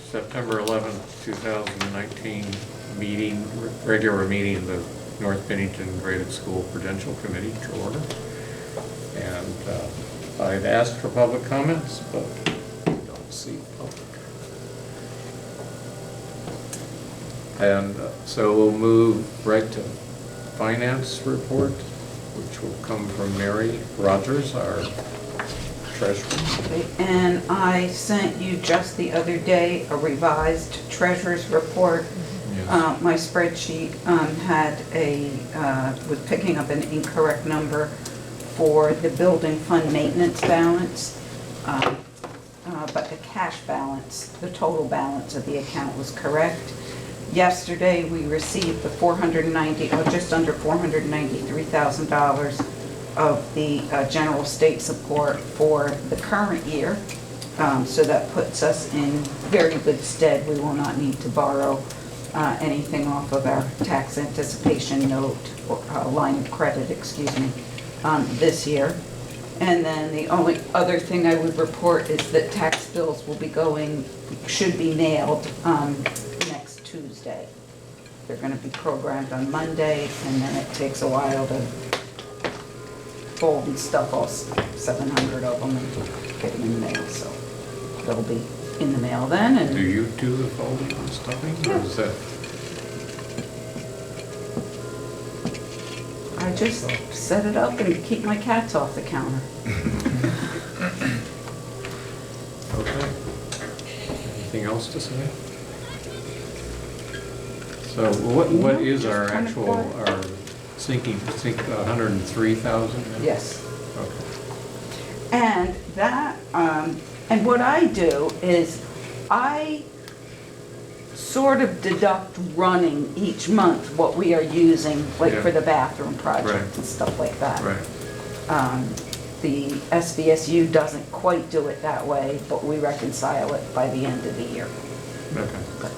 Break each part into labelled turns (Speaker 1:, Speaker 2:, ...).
Speaker 1: September 11th, 2019 meeting, regular meeting of the North Bennington Graded School Prudential Committee to order. And I'd asked for public comments, but I don't see public. And so we'll move right to finance report, which will come from Mary Rogers, our treasurer.
Speaker 2: Okay, and I sent you just the other day a revised treasurer's report.
Speaker 1: Yes.
Speaker 2: My spreadsheet was picking up an incorrect number for the building fund maintenance balance, but the cash balance, the total balance of the account was correct. Yesterday, we received the just under $493,000 of the general state support for the current year. So that puts us in very good stead. We will not need to borrow anything off of our tax anticipation note, or line of credit, excuse me, this year. And then the only other thing I would report is that tax bills should be mailed next Tuesday. They're going to be programmed on Monday, and then it takes a while to fold and stuff all 700 of them and get them in the mail, so they'll be in the mail then. And
Speaker 1: Do you do the folding and stuffing, or is that?
Speaker 2: I just set it up and keep my cats off the counter.
Speaker 1: Okay. Anything else to say? So what is our
Speaker 2: Just
Speaker 1: actual,
Speaker 2: 24.
Speaker 1: our sinking 103,000?
Speaker 2: Yes.
Speaker 1: Okay.
Speaker 2: And that, and what I do is I sort of deduct running each month what we are using, like
Speaker 1: Yeah.
Speaker 2: for the bathroom project
Speaker 1: Right.
Speaker 2: and stuff like that.
Speaker 1: Right.
Speaker 2: The SVSU doesn't quite do it that way, but we reconcile it by the end of the year.
Speaker 1: Okay.
Speaker 2: But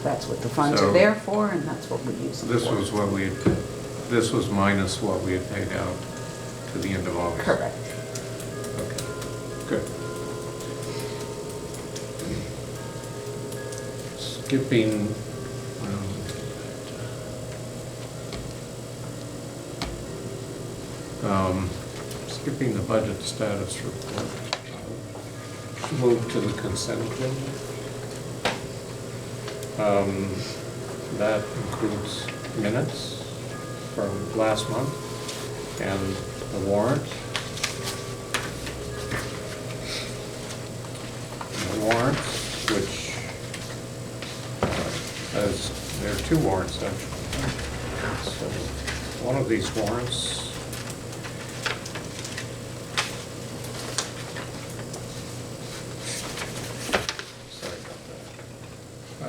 Speaker 2: that's what the funds
Speaker 1: So
Speaker 2: are there for, and that's what we use them
Speaker 1: This
Speaker 2: for.
Speaker 1: was what we had, this was minus what we had paid out to the end of August.
Speaker 2: Correct.
Speaker 1: Okay. Good. Skipping, skipping the budget status report. Move to the consent agenda. That includes minutes from last month and the warrant. The warrants, which there are two warrants actually. So one of these warrants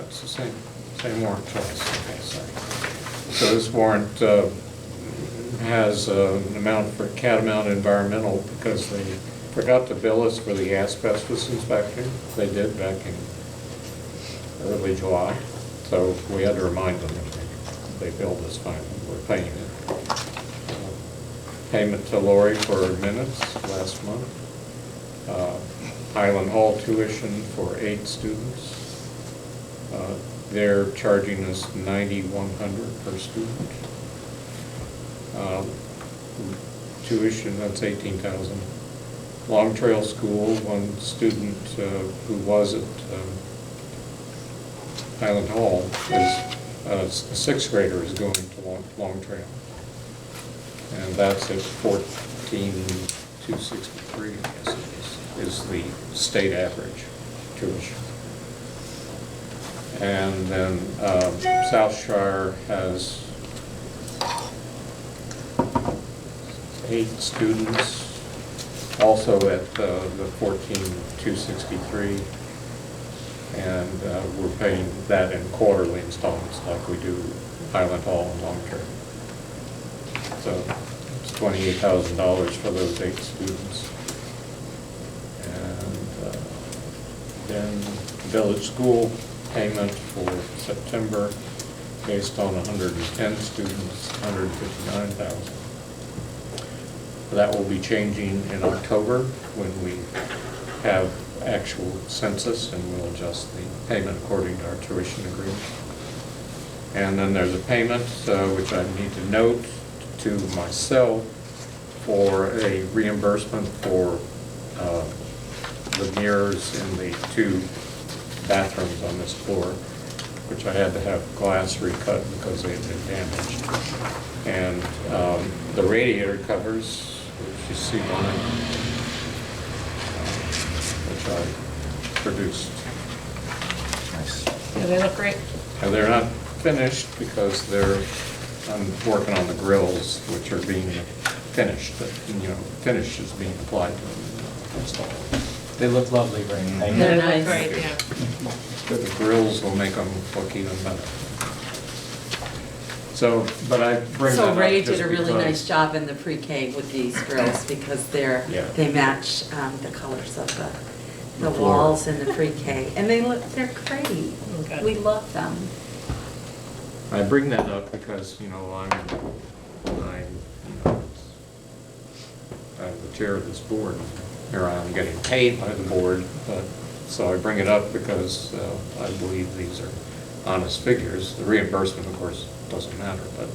Speaker 1: it's the same warrant twice. Okay, sorry. So this warrant has an amount for Catamount Environmental because they forgot to bill us for the asbestos inspection. They did back in early July. So we had to remind them that they billed us finally. We're paying it. Payment to Lori for minutes last month. Highland Hall tuition for 8 students. They're charging us $9,100 per student. Tuition, that's $18,000. Long Trail School, one student who was at Highland Hall, is a 6th grader is going to Long Trail. And that's at $14,263, I guess it is the state average tuition. And then South Shire has 8 students, also at the $14,263, and we're paying that in quarterly installments like we do Highland Hall and Long Trail. So it's $28,000 for those 8 students. And then Village School payment for September based on 110 students, $159,000. That will be changing in October when we have actual census, and we'll adjust the payment according to our tuition agreement. And then there's a payment, which I need to note to myself for a reimbursement for the mirrors in the 2 bathrooms on this floor, which I had to have glass recut because they had been damaged. And the radiator covers, which you see behind me, which I produced.
Speaker 3: Nice.
Speaker 4: Yeah, they look great.
Speaker 1: And they're not finished because I'm working on the grills, which are being finished, but, finish is being applied to them and installed.
Speaker 3: They look lovely, Ray. Thank you.
Speaker 4: They're
Speaker 5: nice.
Speaker 4: great, yeah.
Speaker 1: The grills will make them look even better. So, but I bring that
Speaker 5: So
Speaker 1: up
Speaker 5: Ray
Speaker 1: just
Speaker 5: did a really
Speaker 1: because-
Speaker 5: nice job in the pre-K with these grills because
Speaker 1: Yeah.
Speaker 5: they match the colors of the
Speaker 1: The floor.
Speaker 5: walls in the pre-K. And they're great.
Speaker 4: Okay.
Speaker 5: We love them.
Speaker 1: I bring that up because, I'm the chair of this board. Here I am getting paid by the board, but, so I bring it up because I believe these are honest figures. The reimbursement, of course, doesn't matter, but,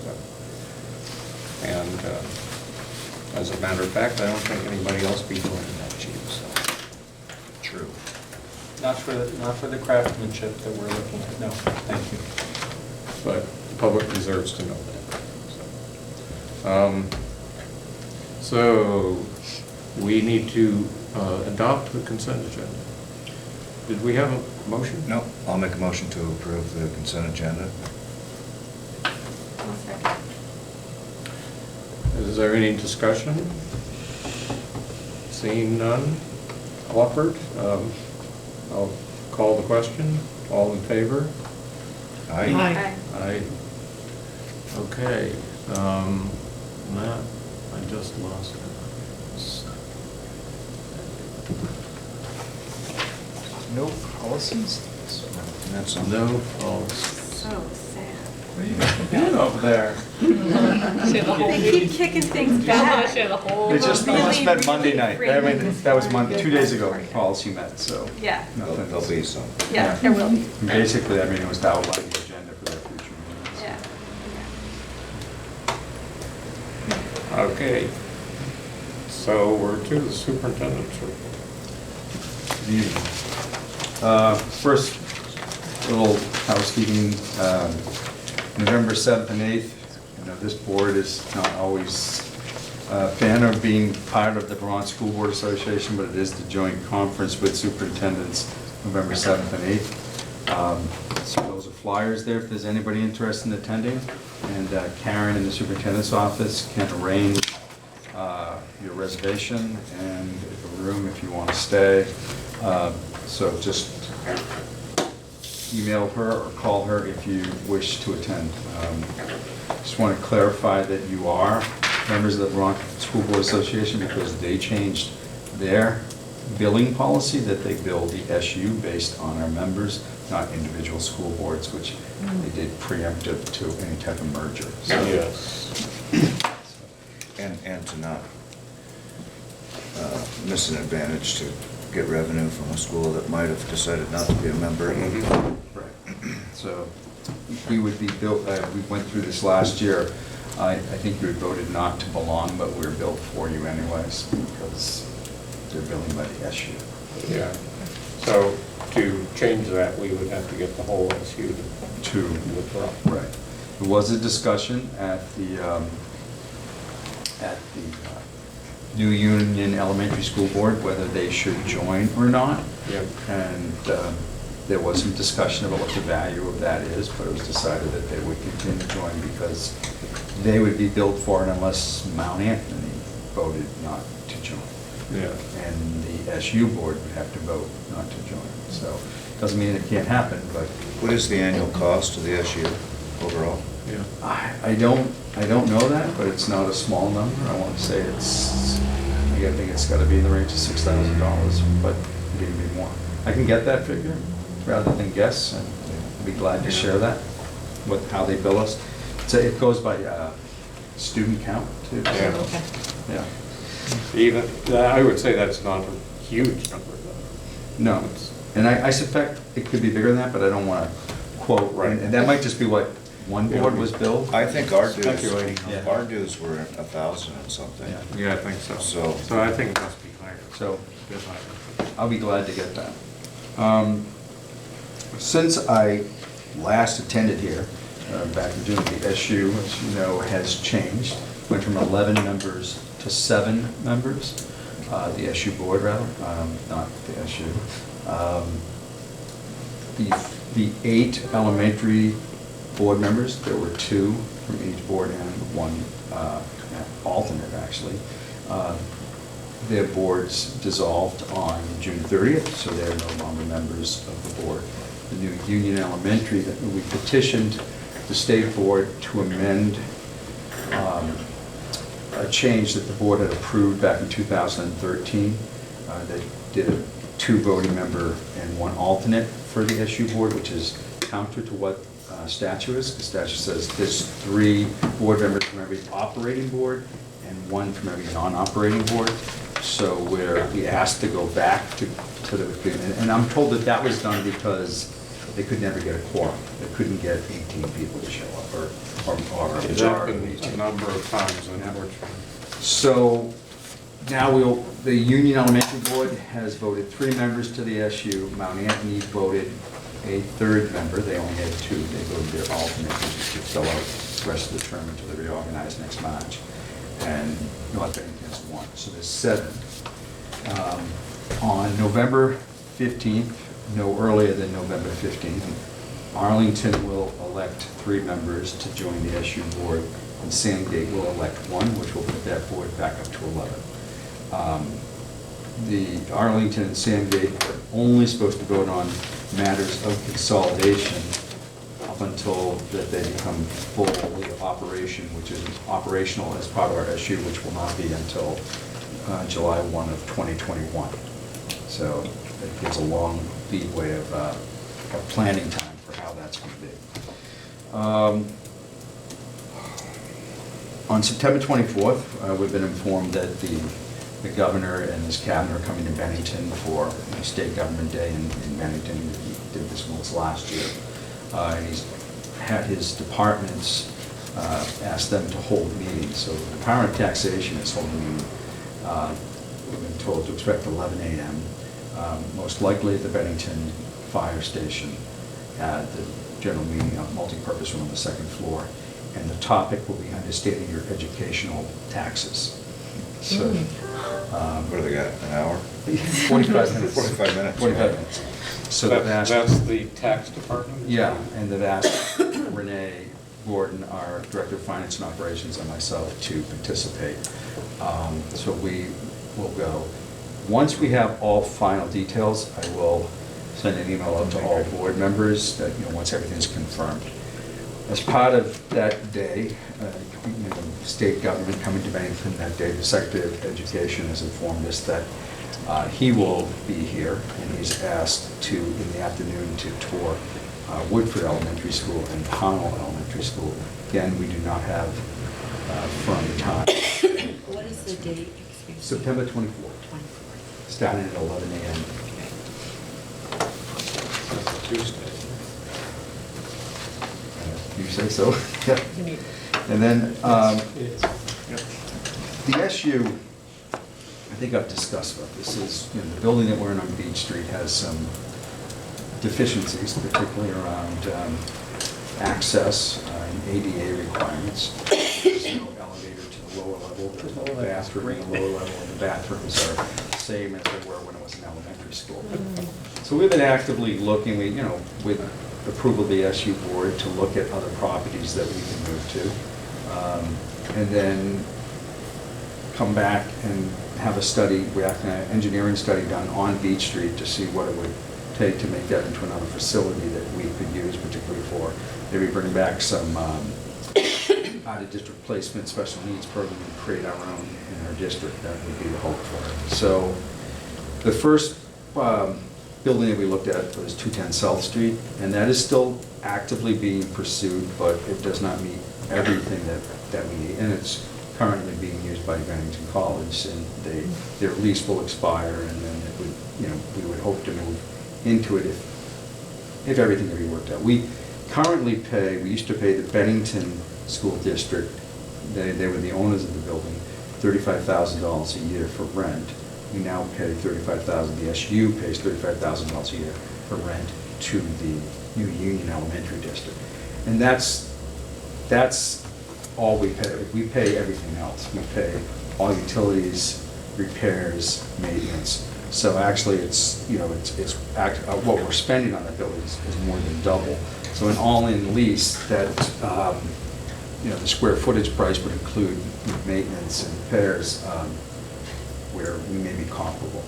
Speaker 1: as a matter of fact, I don't think anybody else be doing it that cheap, so.
Speaker 3: True. Not for the craftsmanship that we're looking at, no, thank you.
Speaker 1: But the public deserves to know that. So we need to adopt the consent agenda. Did we have a motion?
Speaker 6: No, I'll make a motion to approve the consent agenda.
Speaker 1: Is there any discussion? Seeing none? Offered? I'll call the question. All in favor?
Speaker 6: Aye.
Speaker 4: Aye.
Speaker 1: Aye. Okay. Matt, I just lost it.
Speaker 3: No policies?
Speaker 6: That's on.
Speaker 1: No false.
Speaker 4: So sad.
Speaker 3: What are you doing over there?
Speaker 4: They
Speaker 5: keep kicking things back.
Speaker 4: Share the whole.
Speaker 3: It just
Speaker 4: Really,
Speaker 3: met Monday night.
Speaker 4: really
Speaker 3: I mean,
Speaker 4: great.
Speaker 3: that was Monday, 2 days ago, policy met, so.
Speaker 4: Yeah,
Speaker 3: nothing.
Speaker 6: There'll be some.
Speaker 4: yeah, there will be.
Speaker 3: And basically, I mean, it was to outline the agenda for their future meetings.
Speaker 4: Yeah.
Speaker 1: Okay. So we're to the superintendent's report.
Speaker 3: Good evening. First, little housekeeping, November 7th and 8th, this board is not always a fan of being part of the Vermont School Board Association, but it is the joint conference with superintendents, November 7th and 8th. So those are flyers there if there's anybody interested in attending. And Karen in the superintendent's office can arrange your reservation and a room if you want to stay. So just email her or call her if you wish to attend. Just want to clarify that you are members of the Vermont School Board Association because they changed their billing policy that they bill the SU based on our members, not individual school boards, which they did preemptive to any type of merger. So-
Speaker 1: Yes.
Speaker 6: And to not miss an advantage to get revenue from a school that might have decided not to be a member.
Speaker 3: Right. So we would be built, we went through this last year. I think you had voted not to belong, but we're billed for you anyways because they're billing by the SU.
Speaker 1: Yeah. So to change that, we would have to get the whole SU
Speaker 3: To,
Speaker 1: withdraw.
Speaker 3: right. There was a discussion at the New Union Elementary School Board whether they should join or not.
Speaker 1: Yeah.
Speaker 3: And there was some discussion about what the value of that is, but it was decided that they would continue to join because they would be billed for it unless Mount Anthony voted not to join.
Speaker 1: Yeah.
Speaker 3: And the SU board would have to vote not to join. So, doesn't mean it can't happen, but
Speaker 6: What is the annual cost of the SU overall?
Speaker 1: Yeah.
Speaker 3: I don't know that, but it's not a small number. I want to say I think it's got to be in the range of $6,000, but it can be more. I can get that figure rather than guess, and I'd be glad to share that, how they bill us. So it goes by student count too. so,
Speaker 1: Yeah.
Speaker 4: Okay.
Speaker 3: Yeah.
Speaker 1: Even, I would say that's not a huge number though.
Speaker 3: No, and I suspect it could be bigger than that, but I don't want to quote,
Speaker 1: Right.
Speaker 3: and that might just be what one board was billed.
Speaker 6: I think
Speaker 3: Speculating.
Speaker 6: our dues were 1,000 and something.
Speaker 3: Yeah.
Speaker 1: Yeah, I think so.
Speaker 6: So-
Speaker 1: I think it must be higher.
Speaker 3: So-
Speaker 1: A bit higher.
Speaker 3: I'll be glad to get that. Since I last attended here, back in June, the SU, as you know, has changed. Went from 11 members to 7 members, the SU board rather, not the SU. The 8 elementary board members, there were 2 from each board and 1 alternate actually. Their boards dissolved on June 30th, so they're no longer members of the board. The new Union Elementary, that we petitioned the state board to amend a change that the board had approved back in 2013. They did a 2 voting member and 1 alternate for the SU board, which is counter to what statute is. The statute says there's 3 board members from every operating board and 1 from every non-operating board. So we asked to go back to the agreement, and I'm told that that was done because they could never get a quorum. They couldn't get 18 people to show up, or a
Speaker 1: It's
Speaker 3: majority.
Speaker 1: happened a number of times, unfortunately.
Speaker 3: So now the Union Elementary Board has voted 3 members to the SU. Mount Anthony voted a 3rd member. They only had 2. They voted their alternate, which is to fill out the rest of the term until they reorganize next March. And North Bennington has 1, so there's 7. On November 15th, no earlier than November 15th, Arlington will elect 3 members to join the SU board, and Sandgate will elect 1, which will put that board back up to 11. The Arlington and Sandgate are only supposed to vote on matters of consolidation up until that they become fully operational as part of our SU, which will not be until July 1 of 2021. So it gives a long leeway of planning time for how that's going to be. On September 24th, we've been informed that the governor and his cabinet are coming to Bennington for State Government Day in Bennington. He did this once last year. And he's had his departments ask them to hold meetings. So the Department of Taxation is holding a meeting. We've been told to expect 11 a.m. Most likely at the Bennington Fire Station at the general meeting, a multi-purpose room on the 2nd floor. And the topic will be understanding your educational taxes. So,
Speaker 6: What do they got, an hour?
Speaker 3: 45 minutes.
Speaker 6: 45 minutes.
Speaker 3: 45 minutes. So they've asked-
Speaker 1: That's the tax department?
Speaker 3: Yeah, and they've asked Renee Gordon, our Director of Finance and Operations, and myself to participate. So we will go. Once we have all final details, I will send an email out to all board members that, once everything's confirmed. As part of that day, state government coming to Bennington that day, the Secretary of Education has informed us that he will be here, and he's asked to, in the afternoon, to tour Woodford Elementary School and Pownell Elementary School. Again, we do not have firm time.
Speaker 5: What is the date? Excuse me.
Speaker 3: September 24th,
Speaker 5: 24th.
Speaker 3: starting at 11 a.m.
Speaker 1: That's a Tuesday.
Speaker 3: You say so? Yeah. And then, the SU, I think I've discussed what this is. The building that we're in on Beach Street has some deficiencies, particularly around access and ADA requirements. There's no elevator to the lower level, there's no bathroom in the lower level, and the bathrooms are the same as they were when it was an elementary school. So we've been actively looking, with approval of the SU board, to look at other properties that we can move to. And then come back and have a study, we have an engineering study done on Beach Street to see what it would take to make that into another facility that we could use, particularly for maybe bring back some out-of-district placement, special needs program, and create our own in our district. That would be the hope for it. So the first building that we looked at was 210 South Street, and that is still actively being pursued, but it does not meet everything that we need. And it's currently being used by Bennington College, and their lease will expire, and then it would, we would would hope to move into it if everything could be worked out. We currently pay, we used to pay the Bennington School District, they were the owners of the building, $35,000 a year for rent. We now pay $35,000, the SU pays $35,000 a year for rent to the New Union Elementary District. And that's all we pay. We pay everything else. We pay all utilities, repairs, maintenance. So actually, it's, you know, what we're spending on that building is more than double. So an all-in lease that, you know, the square footage price would include maintenance and repairs, where we may be comparable.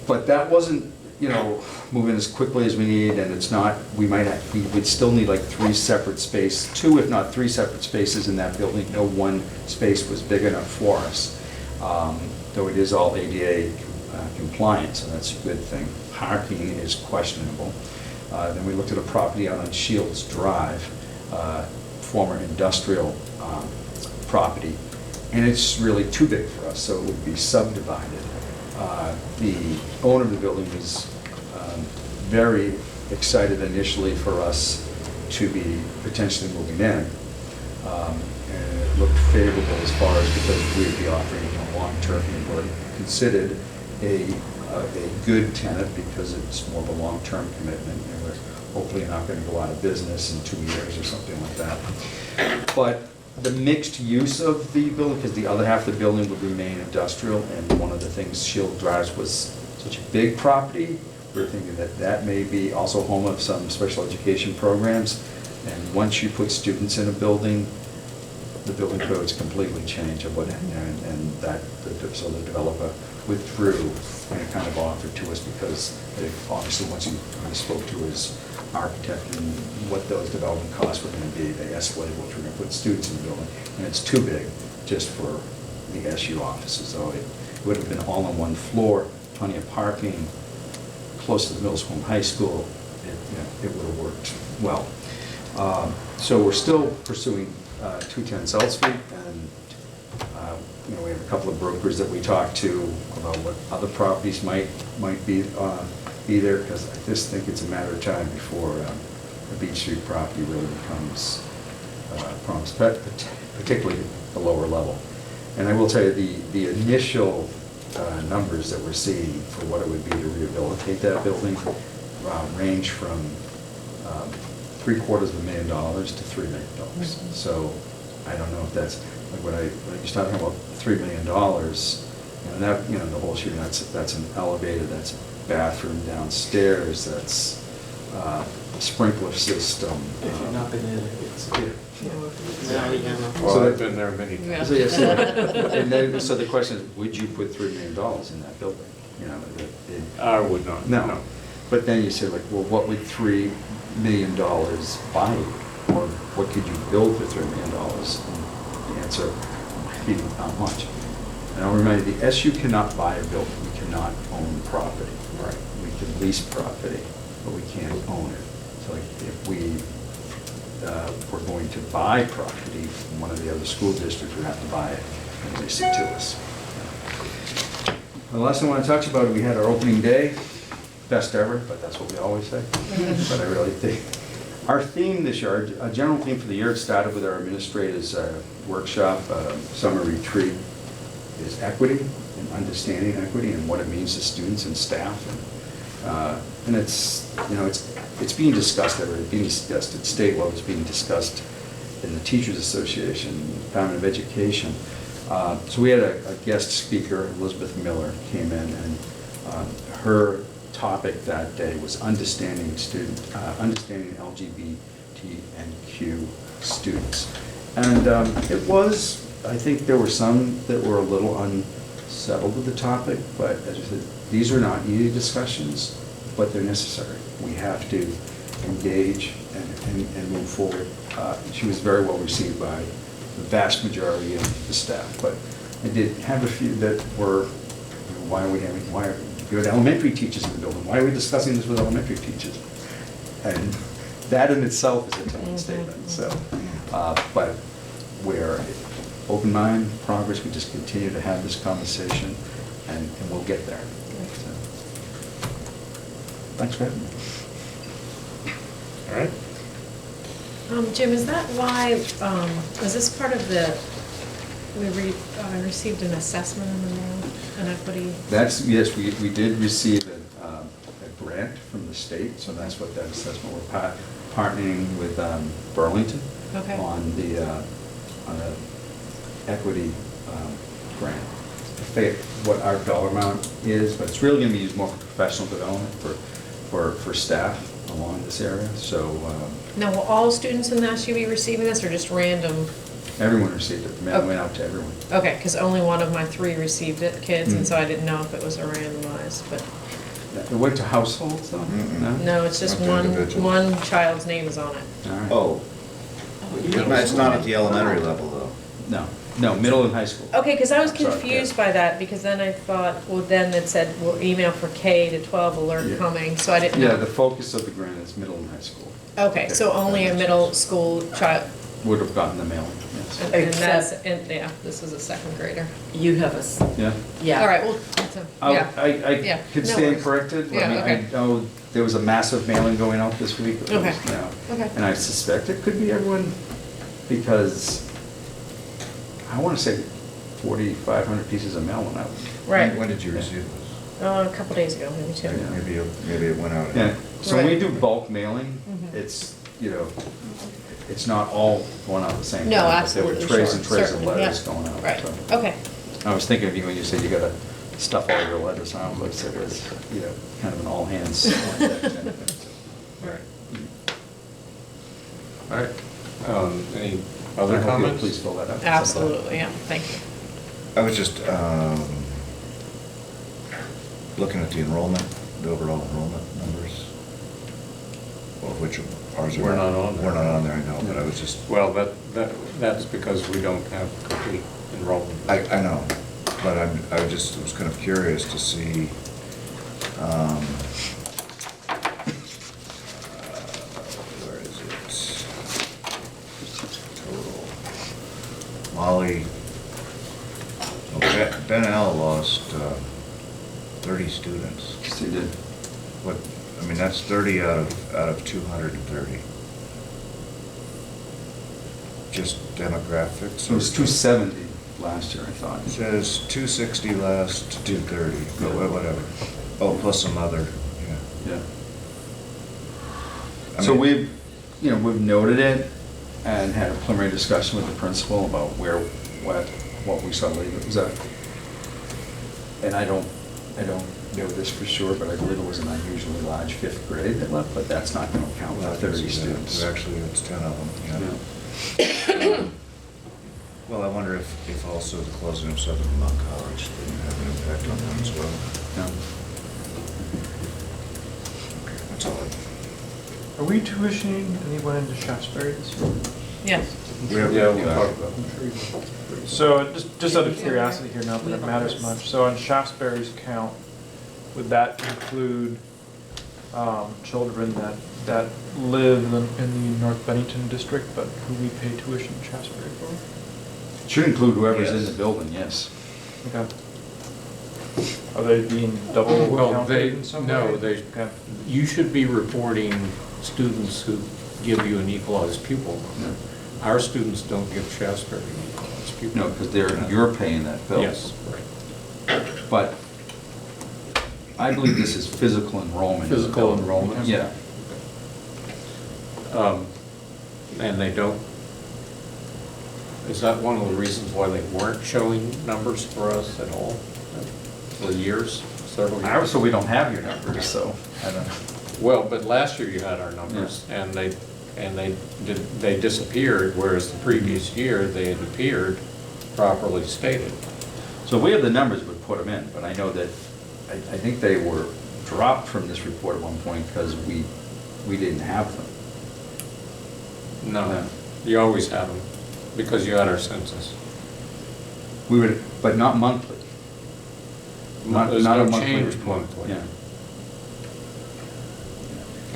Speaker 3: But that wasn't, you know, moving as quickly as we need, and it's not, we would still need like 3 separate spaces, 2 if not 3 separate spaces in that building. No one space was big enough for us, though it is all ADA compliant, so that's a good thing. Parking is questionable. Then we looked at a property out on Shields Drive, former industrial property, and it's really too big for us, so it would be subdivided. The owner of the building was very excited initially for us to be potentially moving in. And it looked favorable as far as because we'd be offering a long-term, and we're considered a good tenant because it's more of a long-term commitment, and we're hopefully not going to go out of business in 2 years or something like that. But the mixed use of the building, because the other half of the building would remain industrial, and one of the things, Shield Drive was such a big property, we're thinking that that may be also home of some special education programs. And once you put students in a building, the building codes completely change of what, and that, so the developer withdrew any kind of offer to us because they, obviously once you spoke to his architect and what those development costs were going to be, they escalated what we're going to put students in the building, and it's too big just for the SU offices. So it would have been all on one floor, plenty of parking, close to the middle school and high school. It would have worked well. So we're still pursuing 210 South Street, and we have a couple of brokers that we talk to about what other properties might be there, because I just think it's a matter of time before the Beach Street property really becomes particularly the lower level. And I will tell you, the initial numbers that we're seeing for what it would be to rehabilitate that building range from $750,000 to $3 million. So I don't know if that's like when you're talking about $3 million, and that, the whole shooting, that's an elevator, that's a bathroom downstairs, that's a sprinkler system.
Speaker 7: If you've not been in it, it's good. Now you know.
Speaker 1: Well, I've been there many times.
Speaker 3: So, yes, and then, so the question is, would you put $3 million in that building?
Speaker 1: I would not.
Speaker 3: No. But then you say, like, well, what would $3 million buy you? Or what could you build for $3 million? And the answer might be not much. And I'll remind you, the SU cannot buy a building. We cannot own property. Right. We can lease property, but we can't own it. So if we were going to buy property from one of the other school districts, we'd have to buy it and lease it to us. The last thing I want to talk about, we had our opening day, best ever, but that's what we always say. But I really think our theme this year, our general theme for the year, it started with our administrators' workshop, summer retreat, is equity and understanding equity and what it means to students and staff. And it's being discussed everywhere. It's being discussed at state level. It's being discussed in the Teachers Association, the Department of Education. So we had a guest speaker, Elizabeth Miller, came in, and her topic that day was understanding LGBTQ students. And it was, I think there were some that were a little unsettled with the topic, but as I said, these are not easy discussions, but they're necessary. We have to engage and move forward. She was very well received by the vast majority of the staff, but I did have a few that were, why are we elementary teachers in the building? Why are we discussing this with elementary teachers? And that in itself is a telling statement. So, but we're open mind, progress. We just continue to have this conversation, and we'll get there. So, Thanks for having me.
Speaker 1: All right.
Speaker 4: Jim, is that why, was this part of the, received an assessment in the mail, an equity?
Speaker 3: That's, yes, we did receive a grant from the state, so that's what that assessment, we're partnering with Burlington
Speaker 4: Okay.
Speaker 3: on the equity grant. I forget what our dollar amount is, but it's really gonna be used more for professional development for staff along this area, so
Speaker 4: Now, will all students in the SU be receiving this, or just random?
Speaker 3: everyone received it, the mail
Speaker 4: Okay.
Speaker 3: went out to everyone.
Speaker 4: Okay, because only one of my 3 received it, kids, and so
Speaker 3: Mm.
Speaker 4: I didn't know if it was a randomized, but,
Speaker 3: It went to households though?
Speaker 6: Mm-mm.
Speaker 4: no, it's just
Speaker 6: Not to individuals.
Speaker 4: one child's name is on it.
Speaker 3: All right.
Speaker 6: Oh, it's not at the elementary level, though.
Speaker 3: No, middle and high school.
Speaker 4: Okay, because I was
Speaker 3: I'm sorry,
Speaker 4: confused
Speaker 3: yeah.
Speaker 4: by that, because then I thought, well, then it said, well, email for K to 12 alert
Speaker 3: Yeah.
Speaker 4: coming, so I didn't know.
Speaker 3: Yeah, the focus of the grant is middle and high school.
Speaker 4: Okay, so only a middle school child,
Speaker 3: Would have gotten the mailing, yes.
Speaker 4: and that's,
Speaker 5: Except-
Speaker 4: and, yeah, this is a second grader.
Speaker 5: You have a, s-
Speaker 3: Yeah.
Speaker 5: yeah.
Speaker 4: All right, well, that's a- yeah.
Speaker 3: I
Speaker 4: Yeah,
Speaker 3: could
Speaker 4: no
Speaker 3: stand
Speaker 4: worries.
Speaker 3: corrected.
Speaker 4: Yeah,
Speaker 3: I mean,
Speaker 4: okay.
Speaker 3: I know there was a massive mailing going out this week. It was,
Speaker 4: Okay.
Speaker 3: you know,
Speaker 4: Okay.
Speaker 3: And I suspect it could be everyone, because I want to say 4,500 pieces of mail went out.
Speaker 4: Right,
Speaker 6: When did you receive this?
Speaker 4: a couple days ago, maybe 2.
Speaker 3: Yeah.
Speaker 6: Maybe it went out.
Speaker 3: Yeah, so when we
Speaker 4: Right.
Speaker 3: do bulk mailing,
Speaker 4: Mhm.
Speaker 3: it's, you know, it's not all going out at the same time.
Speaker 4: No,
Speaker 3: but
Speaker 4: absolutely,
Speaker 3: There were trays
Speaker 4: sure,
Speaker 3: and trays of
Speaker 4: certainly,
Speaker 3: letters
Speaker 4: yeah.
Speaker 3: going out.
Speaker 4: Right,
Speaker 3: so.
Speaker 4: okay.
Speaker 3: I was thinking of you when you said you gotta stuff all your letters out, but it was, you know, kind of an all hands on deck kind of thing.
Speaker 1: Right. All right. Any other
Speaker 3: I hope you'll
Speaker 1: comments?
Speaker 3: Please fill that out.
Speaker 4: Absolutely, yeah, thank you.
Speaker 6: I was just looking at the enrollment, the overall enrollment numbers, well, which ours are.
Speaker 1: We're not on there.
Speaker 6: We're not on there, I know, but I was just,
Speaker 1: Well, that's because we don't have complete enrollment.
Speaker 6: I know, but I was kind of curious to see, where is it? Total. Molly, well, Ben L. lost 30 students.
Speaker 3: Yes, you did.
Speaker 6: What, I mean, that's 30 out of 230. Just demographics?
Speaker 3: It was 270 last year, I thought.
Speaker 6: It says 260 last, 230, but whatever. Oh, plus some other, yeah.
Speaker 3: Yeah.
Speaker 6: I
Speaker 3: So
Speaker 6: mean-
Speaker 3: we've noted it and had a preliminary discussion with the principal about what we saw later. Was that? And I don't know this for sure, but I believe it was an unusually large 5th grade that left, but that's not gonna count
Speaker 6: Well,
Speaker 3: for
Speaker 6: I think
Speaker 3: 30
Speaker 6: so,
Speaker 3: students.
Speaker 6: Actually, it's 10 of them,
Speaker 3: Yeah.
Speaker 6: yeah. Well, I wonder if also the closing of Southern Vermont College didn't have an impact on them as well.
Speaker 3: Yeah.
Speaker 6: That's all.
Speaker 8: Are we tuitioning anyone into Shaftesbury this year?
Speaker 4: Yes.
Speaker 1: Yeah, we'll talk about
Speaker 8: So just out of curiosity here, not that it matters much, so on Shaftesbury's count, would that include children that live in the North Bennington district, but who we pay tuition in Shaftesbury for?
Speaker 3: Should include whoever's in
Speaker 6: Yes.
Speaker 3: the building, yes.
Speaker 8: Okay. Are they being double
Speaker 1: Well,
Speaker 8: counted in some way?
Speaker 1: no, they,
Speaker 8: Okay.
Speaker 1: you should be reporting students who give you an equalized pupil.
Speaker 3: Yeah.
Speaker 1: Our students don't give Shaftesbury an equalized pupil.
Speaker 3: No, because you're paying that bill.
Speaker 1: Yes, right.
Speaker 3: But I believe this is physical enrollment.
Speaker 1: Physical enrollment?
Speaker 3: Yeah.
Speaker 1: And they don't, is that one of the reasons why they weren't showing numbers for us at all for years, several years?
Speaker 3: So we don't have your numbers, so I don't know.
Speaker 1: Well, but last year you had our numbers, and they disappeared, whereas the previous year they had appeared properly stated.
Speaker 3: So we have the numbers, we put them in, but I know that, I think they were dropped from this report at one point because we didn't have them.
Speaker 1: No, you always had them, because you had our census.
Speaker 3: We would, but not monthly.
Speaker 1: There's
Speaker 3: Not a
Speaker 1: no
Speaker 3: monthly
Speaker 1: change
Speaker 3: report.
Speaker 1: monthly.
Speaker 3: Yeah.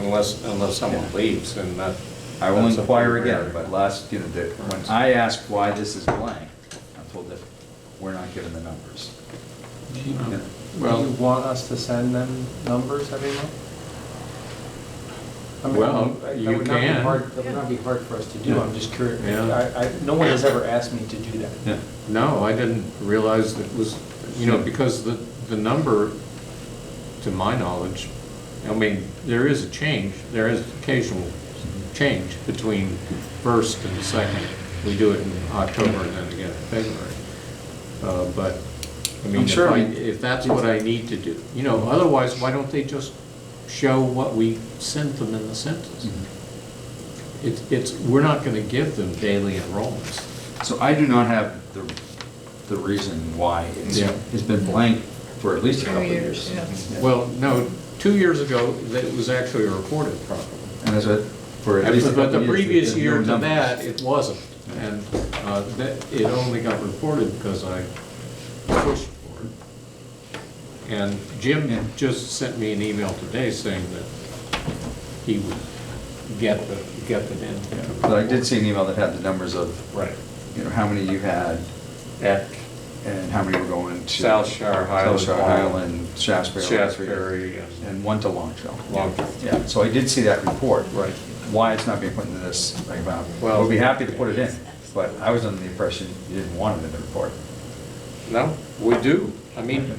Speaker 1: Unless someone
Speaker 3: Yeah.
Speaker 1: leaves, and that.
Speaker 3: I will
Speaker 1: that's a
Speaker 3: inquire
Speaker 1: pretty
Speaker 3: again,
Speaker 1: rare-
Speaker 3: but when I asked why this is blank, I'm told that we're not given the numbers.
Speaker 8: Do you
Speaker 3: Yeah.
Speaker 1: Well-
Speaker 8: want us to send them numbers every month?
Speaker 7: I mean,
Speaker 1: Well,
Speaker 7: that
Speaker 1: you
Speaker 7: would not be
Speaker 1: can.
Speaker 7: hard- That would not be hard for us to do,
Speaker 3: Yeah.
Speaker 7: I'm just curious.
Speaker 1: Yeah.
Speaker 7: No one has ever asked me to do that.
Speaker 3: Yeah.
Speaker 1: No, I didn't realize it was, because the number, to my knowledge, I mean, there is a change, there is occasional change between first and second. We do it in October and then again in February. But, I mean,
Speaker 3: I'm sure
Speaker 1: if that's what I need to do, otherwise, why don't they just show what we sent them in the census? We're not gonna give them daily enrollments.
Speaker 3: So I do not have the reason why
Speaker 1: Yeah.
Speaker 3: it's been blank for at least a couple of
Speaker 4: 2
Speaker 3: years.
Speaker 4: years,
Speaker 3: Yeah.
Speaker 1: Well, no, 2 years ago, that it was actually reported properly.
Speaker 3: And as a, for at least a couple
Speaker 1: But
Speaker 3: of
Speaker 1: the
Speaker 3: years.
Speaker 1: previous
Speaker 3: there's no
Speaker 1: year to
Speaker 3: numbers.
Speaker 1: that, it wasn't. And it only got reported because I pushed for it. And
Speaker 3: Yeah.
Speaker 1: Jim just sent me an email today saying that he would get the in.
Speaker 3: But I did see an email that had the numbers of,
Speaker 1: Right.
Speaker 3: how many you had
Speaker 1: At
Speaker 3: and how many were going to.
Speaker 1: South Shire, Highland,
Speaker 3: South Shire, Highland, Shaftesbury.
Speaker 1: Shaftesbury,
Speaker 3: And one to Longfellow.
Speaker 1: Longfellow.
Speaker 3: Yeah, so I did see that report.
Speaker 1: Right.
Speaker 3: Why it's not being put into this,
Speaker 1: Well-
Speaker 3: we'll be happy to put it in, but I was under the impression you didn't want it in the report.
Speaker 1: No, we do. I mean,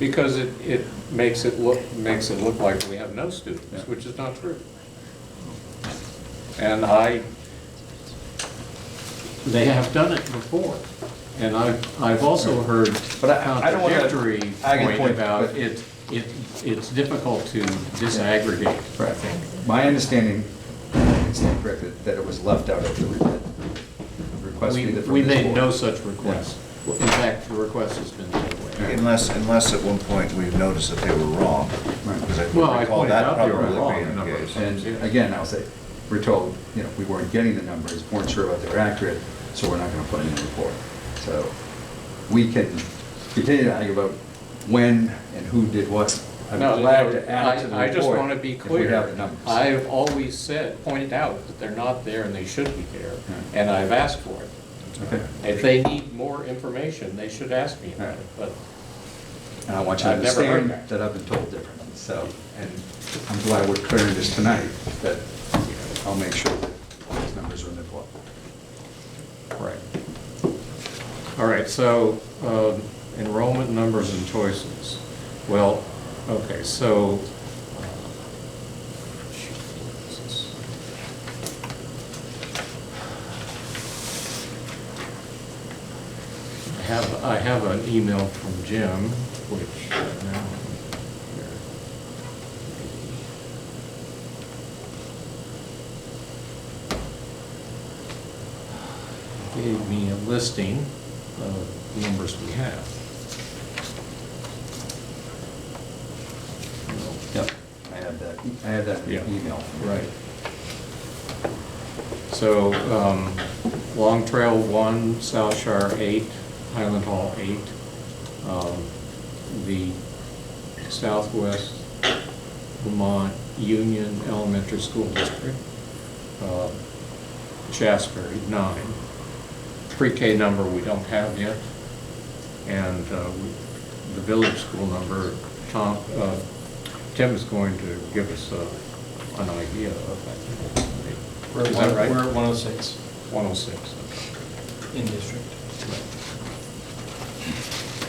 Speaker 1: because it makes it look like we have no
Speaker 3: Yeah.
Speaker 1: students, which is not true. And they have done it before. And I've also heard
Speaker 3: But I don't wanna
Speaker 1: contradictory
Speaker 3: argue the
Speaker 1: point
Speaker 3: point,
Speaker 1: about
Speaker 3: but-
Speaker 1: it's difficult to disaggregate.
Speaker 3: Right. My understanding, it's incorrect, that it was left out of the request either from
Speaker 1: We
Speaker 3: this
Speaker 1: made
Speaker 3: board.
Speaker 1: no such request. In fact, the request has been taken away.
Speaker 6: Unless at one point we've noticed that they were wrong.
Speaker 3: Right.
Speaker 6: Because I
Speaker 1: Well, I
Speaker 6: recall
Speaker 1: pointed
Speaker 6: that
Speaker 1: out they were
Speaker 6: probably
Speaker 1: wrong
Speaker 6: being
Speaker 1: a
Speaker 6: the
Speaker 1: number of
Speaker 6: case.
Speaker 1: times.
Speaker 3: And again, I'll say, we're told, we weren't getting the numbers, weren't sure whether they were accurate, so we're not gonna put it in the report. So we can continue to argue about when and who did what. I'm
Speaker 1: No,
Speaker 3: glad to add to the
Speaker 1: I
Speaker 3: report.
Speaker 1: just want to be
Speaker 3: if we
Speaker 1: clear.
Speaker 3: have the numbers.
Speaker 1: I've always pointed out that they're not there and they should be there,
Speaker 3: Yeah.
Speaker 1: and I've asked for it.
Speaker 3: Okay.
Speaker 1: If they need more information, they should ask me about it, but
Speaker 3: And I want you to
Speaker 1: I've never heard
Speaker 3: understand that I've been told differently, so, and I'm glad we're clearing this tonight, that I'll make sure that these numbers are in the report.
Speaker 1: Right. All right, so enrollment numbers and choices. Well, okay, so. I have an email from Jim, which now. Gave me a listing of numbers we have.
Speaker 3: Yep. I have that
Speaker 1: Yeah.
Speaker 3: email.
Speaker 1: Right. So, Long Trail 1, South Shire 8, Highland Hall 8, the Southwest Vermont Union Elementary School District, Shaftesbury 9. Pre-K number we don't have yet, and the village school number, Tim is going to give us an idea of that. Is that right?
Speaker 7: We're at 106
Speaker 1: 106.
Speaker 7: in district.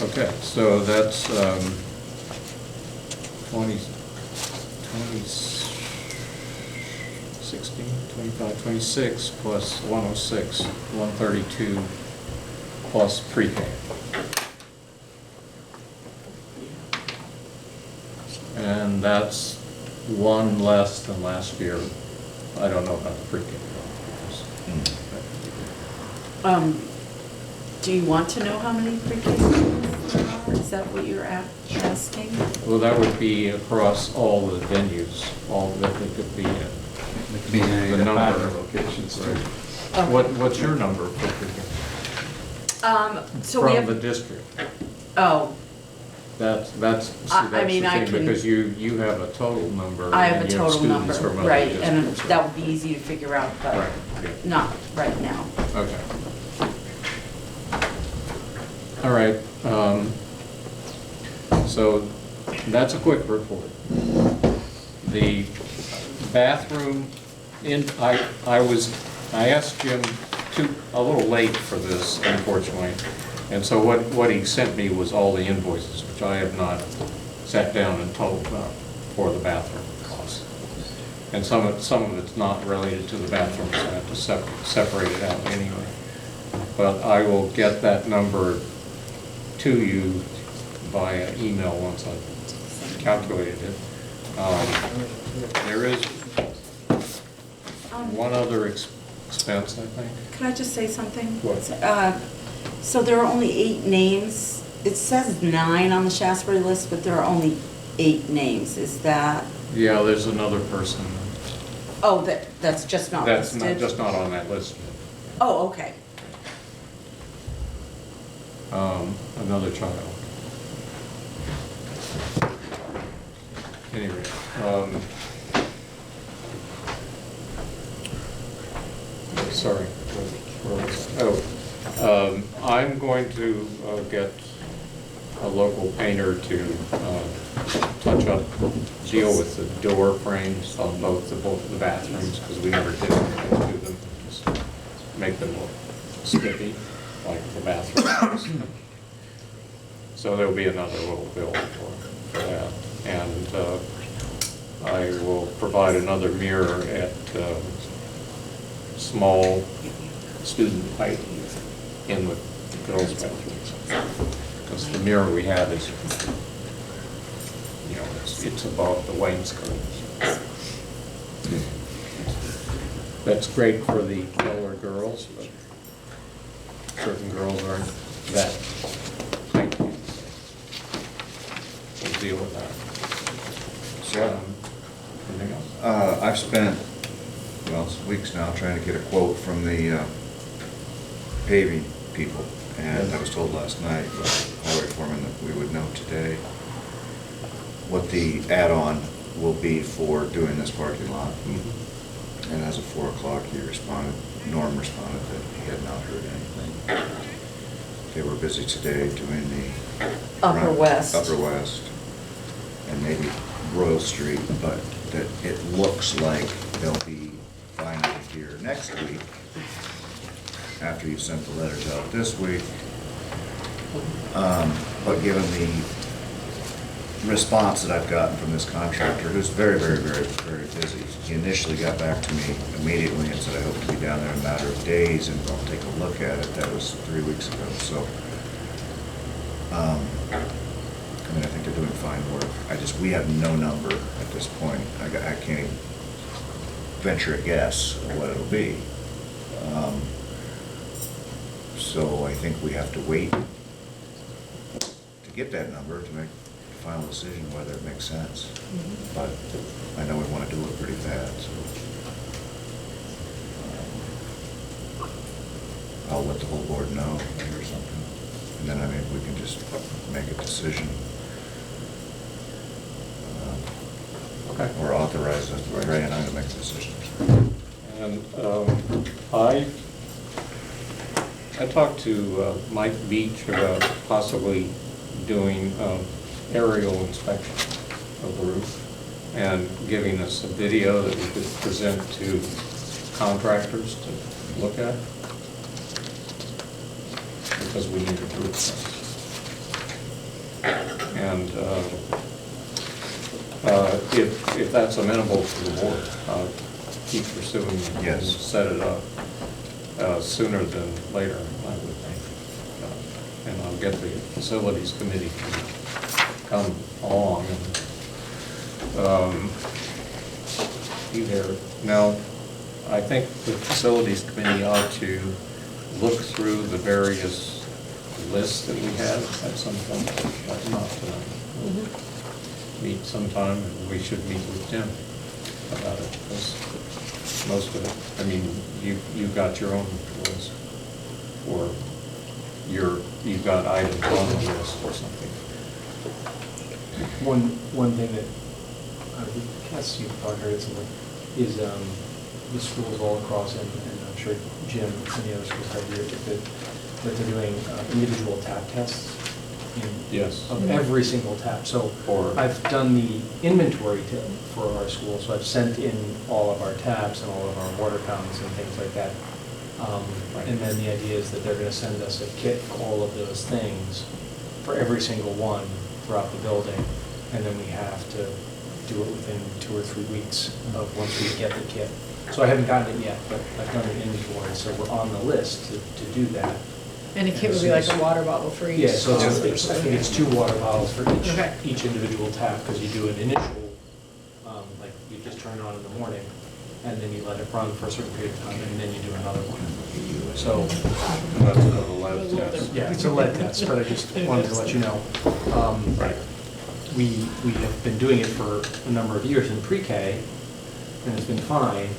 Speaker 1: Okay, so that's 16, 25, 26 plus 106, 132 plus pre-K. And that's one less than last year. I don't know about the pre-K.
Speaker 5: Do you want to know how many pre-K students there are? Is that what you're asking?
Speaker 1: Well, that would be across all the venues, all that they could be in.
Speaker 3: It could be in any of
Speaker 1: The
Speaker 3: the
Speaker 1: number.
Speaker 3: partner locations too.
Speaker 5: Okay.
Speaker 1: What's your number for pre-K?
Speaker 5: So we
Speaker 1: From the
Speaker 5: have,
Speaker 1: district?
Speaker 5: oh,
Speaker 1: That's
Speaker 5: I mean,
Speaker 1: the
Speaker 5: I
Speaker 1: thing,
Speaker 5: can-
Speaker 1: because you have a total number.
Speaker 5: I have
Speaker 1: and
Speaker 5: a
Speaker 1: you
Speaker 5: total number,
Speaker 1: students from other
Speaker 5: right, and
Speaker 1: districts.
Speaker 5: that would be easy to figure out, but
Speaker 1: Right, yeah.
Speaker 5: not right now.
Speaker 1: Okay. All right, so that's a quick report. The bathroom, I asked Jim a little late for this, unfortunately. And so what he sent me was all the invoices, which I have not sat down and told about for the bathroom costs. And some of it's not related to the bathroom, so I have to separate it out anyway. But I will get that number to you via email once I've calculated it. There is one other expense, I think.
Speaker 5: Can I just say something?
Speaker 1: What?
Speaker 5: So there are only 8 names. It says 9 on the Shasbury list, but there are only 8 names. Is that,
Speaker 1: Yeah, there's another person.
Speaker 5: oh, that's just not
Speaker 1: That's
Speaker 5: listed?
Speaker 1: just not on that list.
Speaker 5: Oh, okay.
Speaker 1: Another child. Anyway, sorry. Where was I? Oh, I'm going to get a local painter to touch up, deal with the door frames on both the bathrooms, because we never did anything to them, just make them look skippy, like the bathrooms. So there'll be another little bill for that. And I will provide another mirror at small student height in the girls' bathroom. Because the mirror we have is, it's above the wainscot. That's great for the taller girls, but certain girls aren't that height. We'll deal with that. So, anything else?
Speaker 6: I've spent, weeks now trying to get a quote from the paving people, and I was told last night by the highway foreman that we would know today what the add-on will be for doing this parking lot. And as of 4 o'clock, Norm responded that he had not heard anything. They were busy today doing the
Speaker 5: Upper West.
Speaker 6: Upper West, and maybe Royal Street, but that it looks like they'll be finally here next week, after you sent the letters out this week. But given the response that I've gotten from this contractor, who's very, very, very, very busy, he initially got back to me immediately and said, I hope to be down there in a matter of days and I'll take a look at it. That was 3 weeks ago, so. I think they're doing fine work. We have no number at this point. I can't even venture a guess of what it'll be. So I think we have to wait to get that number to make a final decision whether it makes sense. But I know we want to do it pretty bad, so. I'll let the whole board know or something. And then, we can just make a decision.
Speaker 1: Okay.
Speaker 6: Or authorize Ray and I to make a decision.
Speaker 1: And I talked to Mike Beach about possibly doing aerial inspection of the roof and giving us a video that we could present to contractors to look at, because we need a roof test. And if that's amenable to the board, keep pursuing it and
Speaker 6: Yes.
Speaker 1: set it up sooner than later, I would think. And I'll get the facilities committee to come along and be there. Now, I think the facilities committee ought to look through the various lists that we have at some point, but not tonight. Meet sometime, and we should meet with Tim about it, because most of it, you've got your own list, or you've got items on the list or something.
Speaker 7: One thing that I guess you've probably heard something is the schools all across, and I'm sure Jim and the other schools have here, that they're doing individual tap tests
Speaker 1: Yes.
Speaker 7: of every single tap. So
Speaker 1: Or-
Speaker 7: I've done the inventory for our school, so I've sent in all of our taps and all of our water fountains and things like that. And then the idea is that they're gonna send us a kit for all of those things, for every single one throughout the building. And then we have to do it within 2 or 3 weeks of once we get the kit. So I haven't gotten it yet, but I've done an inventory, so we're on the list to do that.
Speaker 4: And a kit would be like a water bottle for each.
Speaker 7: Yeah, so I think it's 2 water bottles for
Speaker 4: Okay.
Speaker 7: each individual tap, because you do an initial, like, you just turn it on in the morning, and then you let it run for a certain period of time, and then you do another one. So,
Speaker 1: That's another lead test.
Speaker 7: yeah, it's a lead test, but I just wanted to let you know.
Speaker 1: Right.
Speaker 7: We have been doing it for a number of years in pre-K, and it's been fine,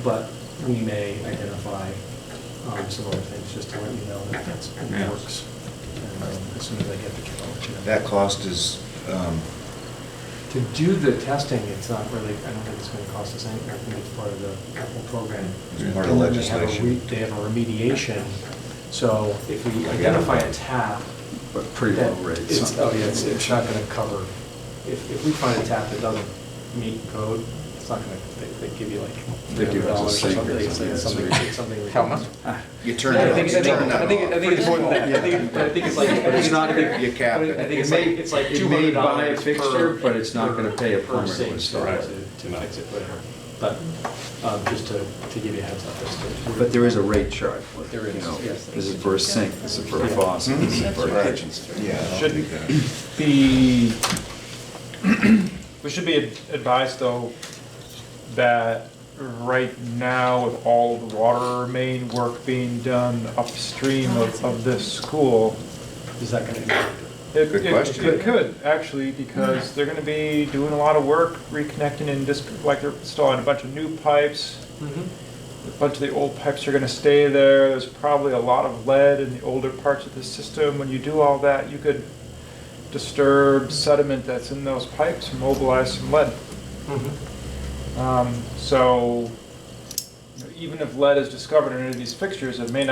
Speaker 7: but we may identify some other things, just to let you know that that's in the
Speaker 1: Yes.
Speaker 7: works. And as soon as I get the kit, I'll let you know.
Speaker 6: That cost is,
Speaker 7: To do the testing, it's not really, I don't think it's gonna cost us anything, I think it's part of the whole program.
Speaker 6: It's part of
Speaker 7: And then they have a
Speaker 6: legislation.
Speaker 7: They have a remediation, so if we identify a tap.
Speaker 3: But pretty
Speaker 7: that
Speaker 3: low rates.
Speaker 7: it's- Oh, yeah, it's not gonna cover, if we find a tap that doesn't meet code, it's not gonna, they give you like
Speaker 3: They give us a
Speaker 7: $100 or
Speaker 3: sink or
Speaker 7: something, it's
Speaker 3: something,
Speaker 7: like
Speaker 3: it's
Speaker 7: something,
Speaker 3: ridiculous.
Speaker 7: it's something.
Speaker 1: How much?
Speaker 6: you turn
Speaker 7: Yeah,
Speaker 6: it
Speaker 7: I
Speaker 6: on.
Speaker 7: think,
Speaker 6: you
Speaker 7: I
Speaker 6: turn
Speaker 7: think,
Speaker 6: it
Speaker 7: I think, I think it's more than that. I think it's like,
Speaker 3: It's not gonna-
Speaker 6: You cap
Speaker 7: I
Speaker 6: it.
Speaker 7: think it's
Speaker 3: may-
Speaker 7: it's like
Speaker 3: it may
Speaker 7: $200
Speaker 3: buy a fixture,
Speaker 7: per-
Speaker 3: but it's not gonna pay a
Speaker 7: per
Speaker 3: permanent
Speaker 7: sink
Speaker 3: install.
Speaker 7: to fix it, whatever. But, just to give you a heads up as to.
Speaker 3: But there is a rate chart.
Speaker 7: There is,
Speaker 3: You know,
Speaker 7: yes.
Speaker 3: This is for a sink, this is for a faucet, this is for a
Speaker 6: Right.
Speaker 3: kitchen sink.
Speaker 6: Yeah, I'll
Speaker 8: Shouldn't
Speaker 6: take that.
Speaker 8: be, we should be advised though that right now with all the water main work being done upstream of this school,
Speaker 7: Is that gonna impact it?
Speaker 6: Good question.
Speaker 8: It could, actually, because they're gonna be doing a lot of work, reconnecting and just, like they're installing a bunch of new pipes. A bunch of the old pipes are gonna stay there. There's probably a lot of lead in the older parts of the system. When you do all that, you could disturb sediment that's in those pipes, and mobilize some lead. So even if lead is discovered in any of these fixtures, it may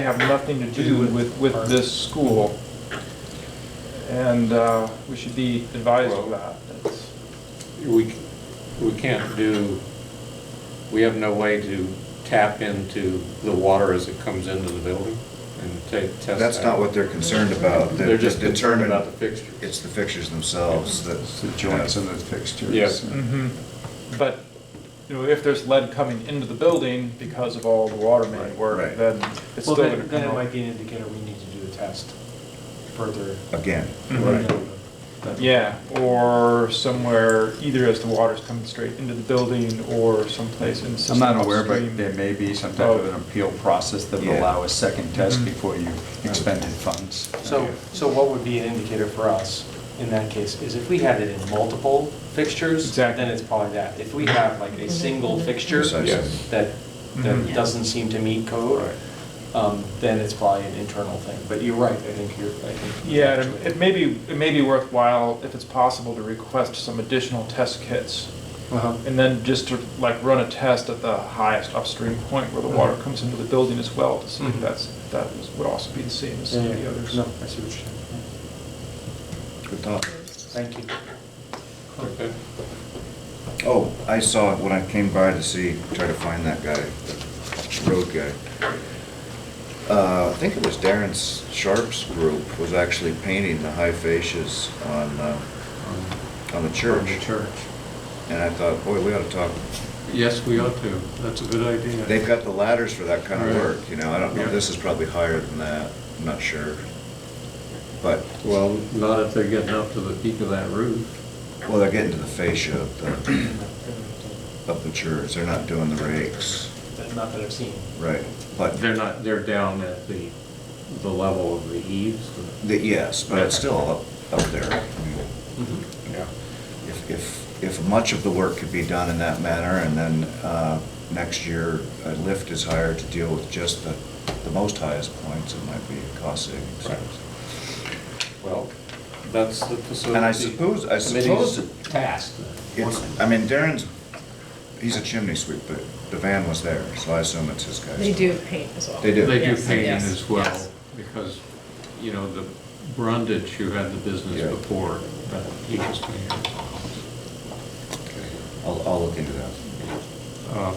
Speaker 8: have nothing to do with this school. And we should be advised of that. That's-
Speaker 1: We can't do, we have no way to tap into the water as it comes into the building and test that.
Speaker 6: That's not what they're concerned about.
Speaker 1: They're just concerned
Speaker 6: determined-
Speaker 1: about the fixtures.
Speaker 6: It's the fixtures themselves that.
Speaker 3: It's the joints and the fixtures.
Speaker 1: Yes.
Speaker 8: But, you know, if there's lead coming into the building because of all the water main work,
Speaker 6: Right.
Speaker 8: then it's
Speaker 7: Well,
Speaker 8: still gonna
Speaker 7: then it
Speaker 8: come
Speaker 7: might
Speaker 8: out.
Speaker 7: be an indicator we need to do a test further.
Speaker 6: Again.
Speaker 1: Right.
Speaker 8: Yeah, or somewhere, either as the water's coming straight into the building or someplace in the
Speaker 3: I'm
Speaker 8: system
Speaker 3: not aware, but
Speaker 8: upstream.
Speaker 3: there may be some type of an appeal process that would
Speaker 6: Yeah.
Speaker 3: allow a second test
Speaker 8: Mhm.
Speaker 3: before you expended funds.
Speaker 7: So what would be an indicator for us in that case is if we had it in multiple fixtures,
Speaker 8: Exactly.
Speaker 7: then it's probably that. If we have like a single fixture
Speaker 6: Precisely.
Speaker 1: Yes.
Speaker 7: that
Speaker 8: Mhm.
Speaker 7: doesn't seem to meet code, then it's probably an internal thing. But you're right, I think.
Speaker 8: Yeah, and it may be worthwhile, if it's possible, to request some additional test kits.
Speaker 7: Uh-huh.
Speaker 8: And then just to like run a test at the highest upstream point where the water comes into the building as well, to see if
Speaker 7: Mhm.
Speaker 8: would also be the same as
Speaker 7: Yeah,
Speaker 8: some
Speaker 7: yeah.
Speaker 8: of the others.
Speaker 7: No, I see what you're saying.
Speaker 6: Good thought.
Speaker 7: Thank you.
Speaker 1: Okay.
Speaker 6: Oh, I saw it when I came by to try to find that guy, the road guy. I think it was Darren Sharp's group was actually painting the high fascias on the church. And I thought, boy, we ought to talk,
Speaker 1: Yes, we ought to. That's a good idea.
Speaker 6: they've got the ladders for that kind of
Speaker 1: Right.
Speaker 6: work, you know, I don't know,
Speaker 1: Yeah.
Speaker 6: this is probably higher than that, I'm not sure. But,
Speaker 1: Well, not if they're getting up to the peak of that roof.
Speaker 6: well, they're getting to the fascia of the church, they're not doing the rakes,
Speaker 7: Not that I've seen.
Speaker 6: right, but,
Speaker 1: They're down at the level of the eaves.
Speaker 6: yes, but it's still up there. I mean,
Speaker 1: Yeah.
Speaker 6: If much of the work could be done in that manner, and then next year a lift is hired to deal with just the most highest points, it might be a cost savings.
Speaker 1: Right. Well, that's the facility.
Speaker 6: And I suppose
Speaker 1: Committee's task.
Speaker 6: I mean, Darren's, he's a chimney sweep, but the van was there, so I assume it's his guys.
Speaker 4: They do paint as well.
Speaker 6: They do?
Speaker 1: They do
Speaker 4: Yes,
Speaker 1: painting
Speaker 4: yes,
Speaker 1: as well,
Speaker 4: yes.
Speaker 1: because, you know, Brundage, who had the business
Speaker 6: Yeah.
Speaker 1: before, but he just been here.
Speaker 6: I'll look into that.
Speaker 1: Um,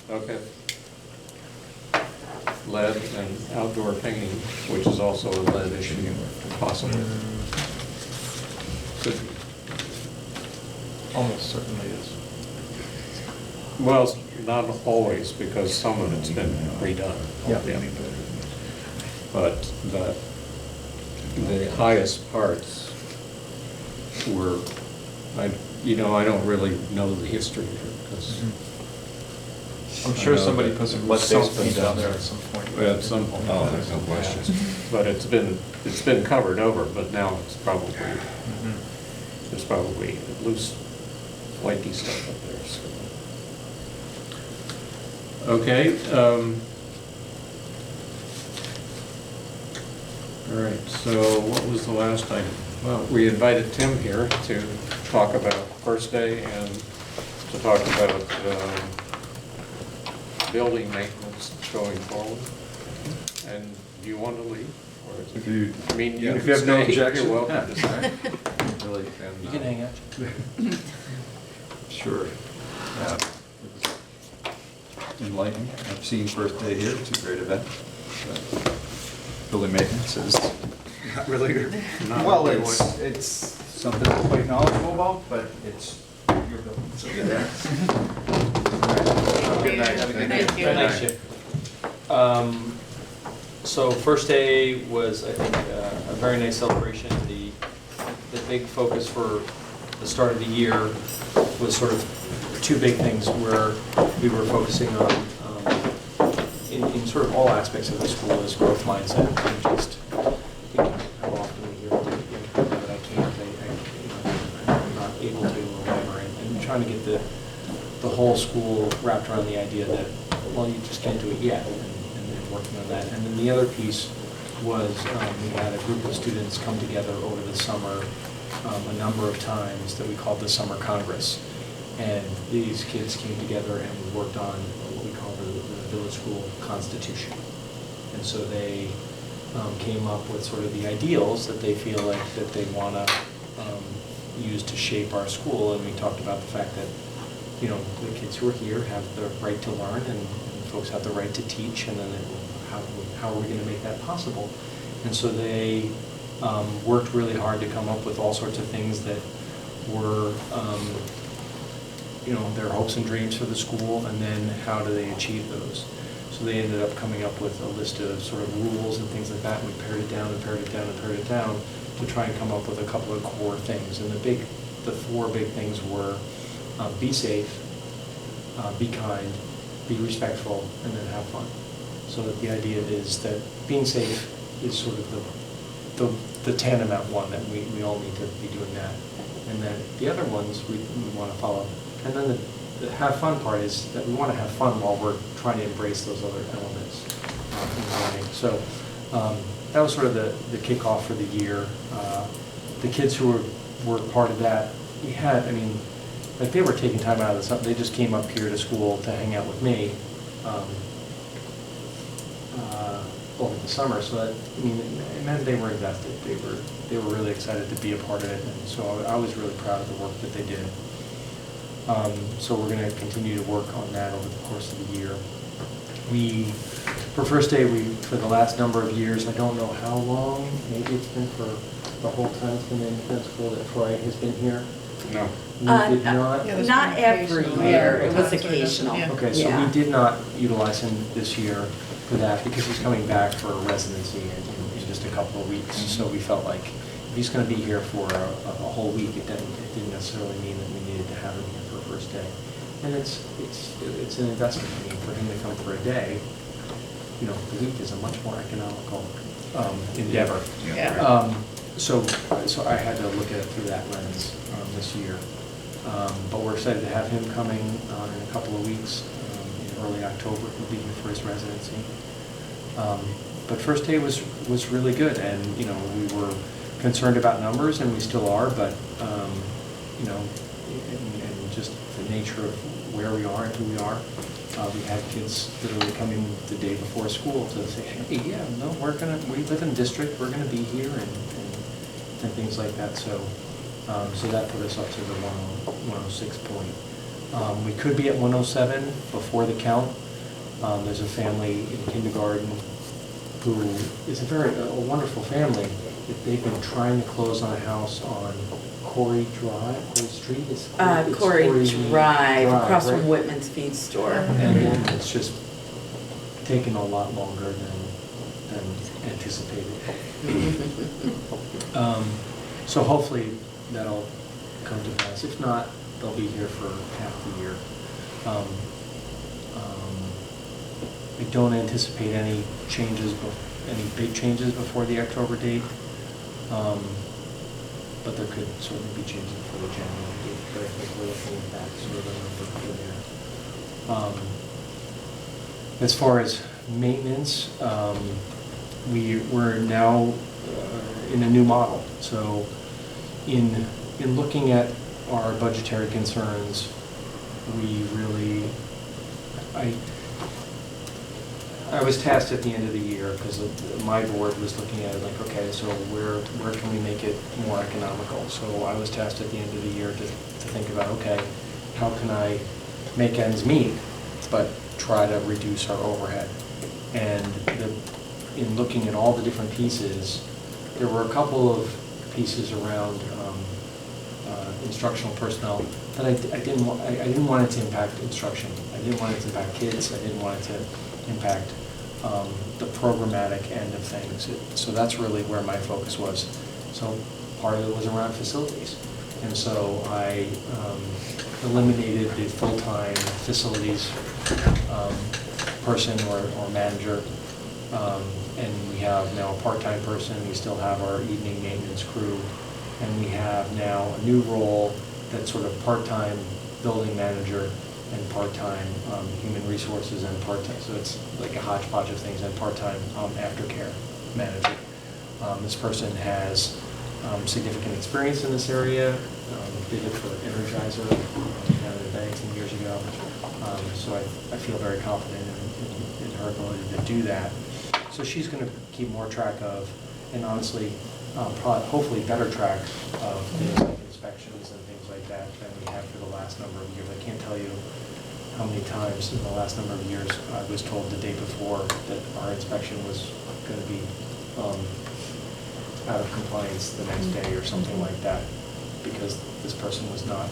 Speaker 1: Okay. Lead and outdoor painting, which is also a lead issue, possibly. Could be.
Speaker 8: Almost certainly is.
Speaker 1: Well, not always, because some of it's been redone.
Speaker 8: Yeah.
Speaker 1: But the highest parts were, I don't really know the history here, because
Speaker 8: I'm sure
Speaker 1: I know
Speaker 8: somebody
Speaker 1: that
Speaker 8: put some
Speaker 1: there
Speaker 8: lead
Speaker 1: was
Speaker 8: based
Speaker 1: something
Speaker 8: paint down
Speaker 1: done
Speaker 8: there
Speaker 1: there.
Speaker 8: at some point.
Speaker 1: at some point.
Speaker 6: Oh, there's no question.
Speaker 1: But it's been covered over, but now it's probably,
Speaker 8: Mhm.
Speaker 1: there's probably loose, flaky stuff up there, so. Okay, all right, so what was the last item? Well, we invited Tim here to talk about first day and to talk about building maintenance going forward. And do you want to leave? Or is it-
Speaker 3: If you,
Speaker 1: I mean, you
Speaker 3: if you have no
Speaker 1: can stay,
Speaker 3: objection.
Speaker 1: you're welcome to
Speaker 3: yeah.
Speaker 1: stay.
Speaker 3: Really,
Speaker 7: You can hang out.
Speaker 3: Sure. Yeah. Enlightening. I've seen first day here. It's a great event. But building maintenance is not really good.
Speaker 1: Not
Speaker 3: Well,
Speaker 1: really
Speaker 3: it's something I'm quite knowledgeable about, but it's your building. So good. Have a good night. Have a good night.
Speaker 4: Thank you.
Speaker 7: Thanks, Chip. So first day was, I think, a very nice celebration. The big focus for the start of the year was sort of two big things where we were focusing on, in sort of all aspects of the school, is growth mindset. And just, how often we hear, that I can't, I'm not able to, or whatever, and trying to get the whole school wrapped around the idea that, well, you just can't do it yet, and then working on that. And then the other piece was we had a group of students come together over the summer a number of times that we called the Summer Congress. And these kids came together and we worked on what we call the village school constitution. And so they came up with sort of the ideals that they feel like that they want to use to shape our school. And we talked about the fact that, you know, the kids who are here have the right to learn, and folks have the right to teach, and then how are we going to make that possible? And so they worked really hard to come up with all sorts of things that were, you know, their hopes and dreams for the school, and then how do they achieve those? So they ended up coming up with a list of sort of rules and things like that, and we pared it down and pared it down and pared it down to try and come up with a couple of core things. And the four big things were be safe, be kind, be respectful, and then have fun. So that the idea is that being safe is sort of the tantamount one, that we all need to be doing that. And then the other ones we want to follow. And then the have fun part is that we want to have fun while we're trying to embrace those other elements in learning. So that was sort of the kickoff for the year. The kids who were part of that, we had, I mean, like they were taking time out of the summer. They just came up here to school to hang out with me over the summer. So that, I mean, it meant they were invested. They were really excited to be a part of it, and so I was really proud of the work that they did. So we're going to continue to work on that over the course of the year. For first day, for the last number of years, I don't know how long, maybe it's been for the whole time it's been in Penn School that Troy has been here.
Speaker 1: No.
Speaker 7: We did not.
Speaker 4: Yeah, there's
Speaker 5: Not
Speaker 4: been
Speaker 5: every
Speaker 4: occasional.
Speaker 5: year, it was
Speaker 4: Yeah.
Speaker 5: occasional.
Speaker 4: Yeah.
Speaker 7: Okay, so
Speaker 5: Yeah.
Speaker 7: we did not utilize him this year for that because he's coming back for a residency in just a couple of weeks. So we felt like if he's going to be here for a whole week, it didn't necessarily mean that we needed to have him here for a first day. And it's an investment. I mean, for him to come for a day, you know, the week is a much more economical endeavor.
Speaker 4: Yeah.
Speaker 7: So I had to look at it through that lens this year. But we're excited to have him coming in a couple of weeks. In early October, he'll be here for his residency. But first day was really good, and you know, we were concerned about numbers, and we still are. But you know, and just the nature of where we are and who we are, We had kids literally coming the day before school to say, hey, yeah, no, we live in district, we're gonna be here, and things like that, so that put us up to the 106 point. We could be at 107 before the count. There's a family in kindergarten who is a wonderful family. They've been trying to close on a house on Corey Street?
Speaker 5: Corey Drive, across
Speaker 7: right?
Speaker 5: from Whitman's Feed Store.
Speaker 7: And it's just taken a lot longer than anticipated. So hopefully that'll come to pass. If not, they'll be here for half the year. I don't anticipate any big changes before the October date. But there could certainly be changes for the January date, but I think we're looking at that sort of a number for there. As far as maintenance, we're now in a new model. So in looking at our budgetary concerns, I was tasked at the end of the year, because my board was looking at it like, okay, so where can we make it more economical? So I was tasked at the end of the year to think about, okay, how can I make ends meet, but try to reduce our overhead? And in looking at all the different pieces, there were a couple of pieces around instructional personnel that I didn't want it to impact instruction. I didn't want it to impact kids. I didn't want it to impact the programmatic end of things. So that's really where my focus was. So part of it was around facilities. And so I eliminated the full-time facilities person or manager. And we have now a part-time person. We still have our evening maintenance crew. And we have now a new role that's sort of part-time building manager and part-time human resources and part-time, so it's like a hodgepodge of things, and part-time aftercare manager. This person has significant experience in this area, did it for Energizer down in Bennington years ago, so I feel very confident in her ability to do that. So she's going to keep more track of, and honestly, hopefully better track of things like inspections and things like that than we have for the last number of years. I can't tell you how many times in the last number of years I was told the day before that our inspection was going to be out of compliance the next day or something like that, because this person was not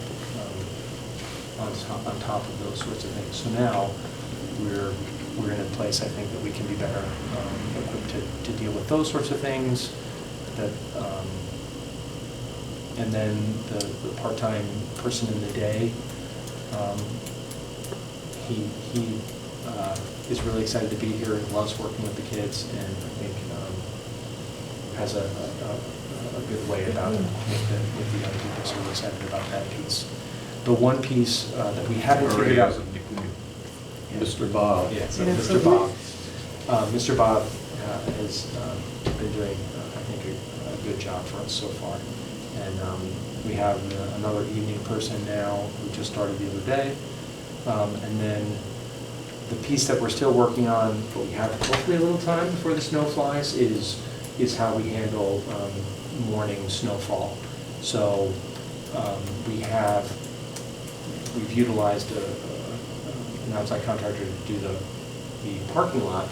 Speaker 7: on top of those sorts of things. So now we're in a place, I think, that we can be better equipped to deal with those sorts of things. That and then the part-time person in the day, he is really excited to be here and loves working with the kids, and I think has a good way about it with the young people, so we're excited about that piece. The one piece that we haven't figured out.
Speaker 1: Mr. Bob.
Speaker 7: Yeah, so Mr. Bob. Mr. Bob has been doing, I think, a good job for us so far. And we have another evening person now who just started the other day. And then the piece that we're still working on, but we have hopefully a little time before the snow flies, is how we handle morning snowfall. So we've utilized an outside contractor to do the parking lot,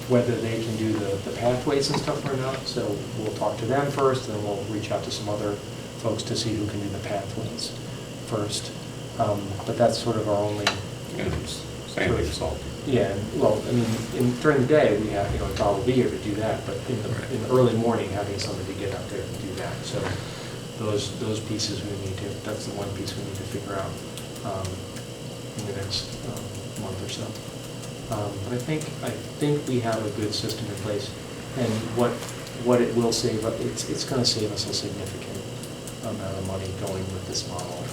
Speaker 7: whether they can do the pathways and stuff or not. So we'll talk to them first, and then we'll reach out to some other folks to see who can do the pathways first. But that's sort of our only.
Speaker 1: Same with salt.
Speaker 7: Yeah, well, I mean, during the day, we have, Bob will be here to do that, but in the early morning, having somebody get out there to do that. So those pieces that's the one piece we need to figure out in the next month or so. But I think we have a good system in place, and what it will save, it's going to save us a significant amount of money going with this model.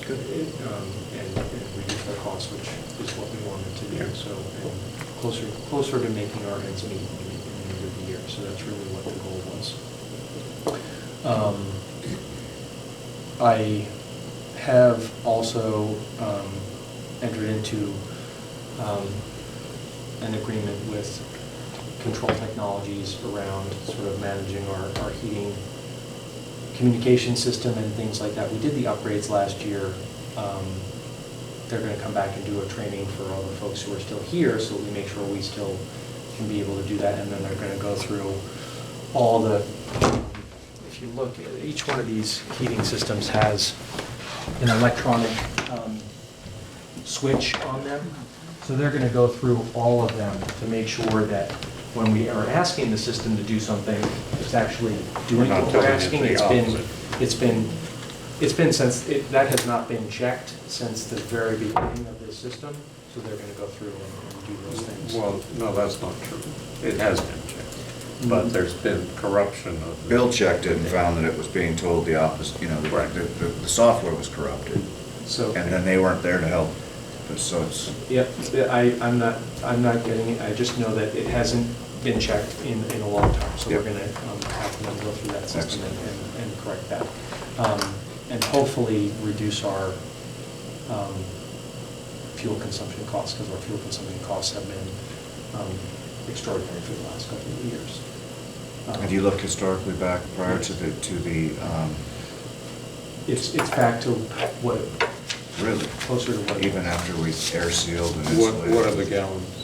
Speaker 6: Good.
Speaker 7: And reduce our costs, which is what we wanted to do.
Speaker 1: Yeah.
Speaker 7: So and closer to making our ends meet in the end of the year. So that's really what the goal was. I have also entered into an agreement with Control Technologies around sort of managing our heating communication system and things like that. We did the upgrades last year. They're going to come back and do a training for all the folks who are still here, so we make sure we still can be able to do that. And then they're going to go through all the, if you look at each one of these heating systems has an electronic switch on them. So they're going to go through all of them to make sure that when we are asking the system to do something, it's actually doing
Speaker 1: We're not
Speaker 7: what we're
Speaker 1: telling it
Speaker 7: asking.
Speaker 1: the opposite.
Speaker 7: It's been since, that has not been checked since the very beginning of this system. So they're going to go through and do those things.
Speaker 1: Well, no, that's not true. It has been checked, but there's been corruption of.
Speaker 6: Bill checked it and found that it was being told the opposite, you know,
Speaker 1: Right.
Speaker 6: the software was corrupted.
Speaker 7: So.
Speaker 6: And then they weren't there to help. So it's,
Speaker 7: Yep, I'm not getting it, I just know that it hasn't been checked in a long time, so we're
Speaker 6: Yep.
Speaker 7: gonna have them go through that system
Speaker 6: Excellent.
Speaker 7: and correct that. And hopefully reduce our fuel consumption costs, because our fuel consumption costs have been extraordinary for the last couple of years.
Speaker 6: have you looked historically back prior to the,
Speaker 7: It's back to what,
Speaker 6: really?
Speaker 7: closer to what.
Speaker 6: Even after we air sealed and
Speaker 1: What
Speaker 6: insulated?
Speaker 1: are the gallons?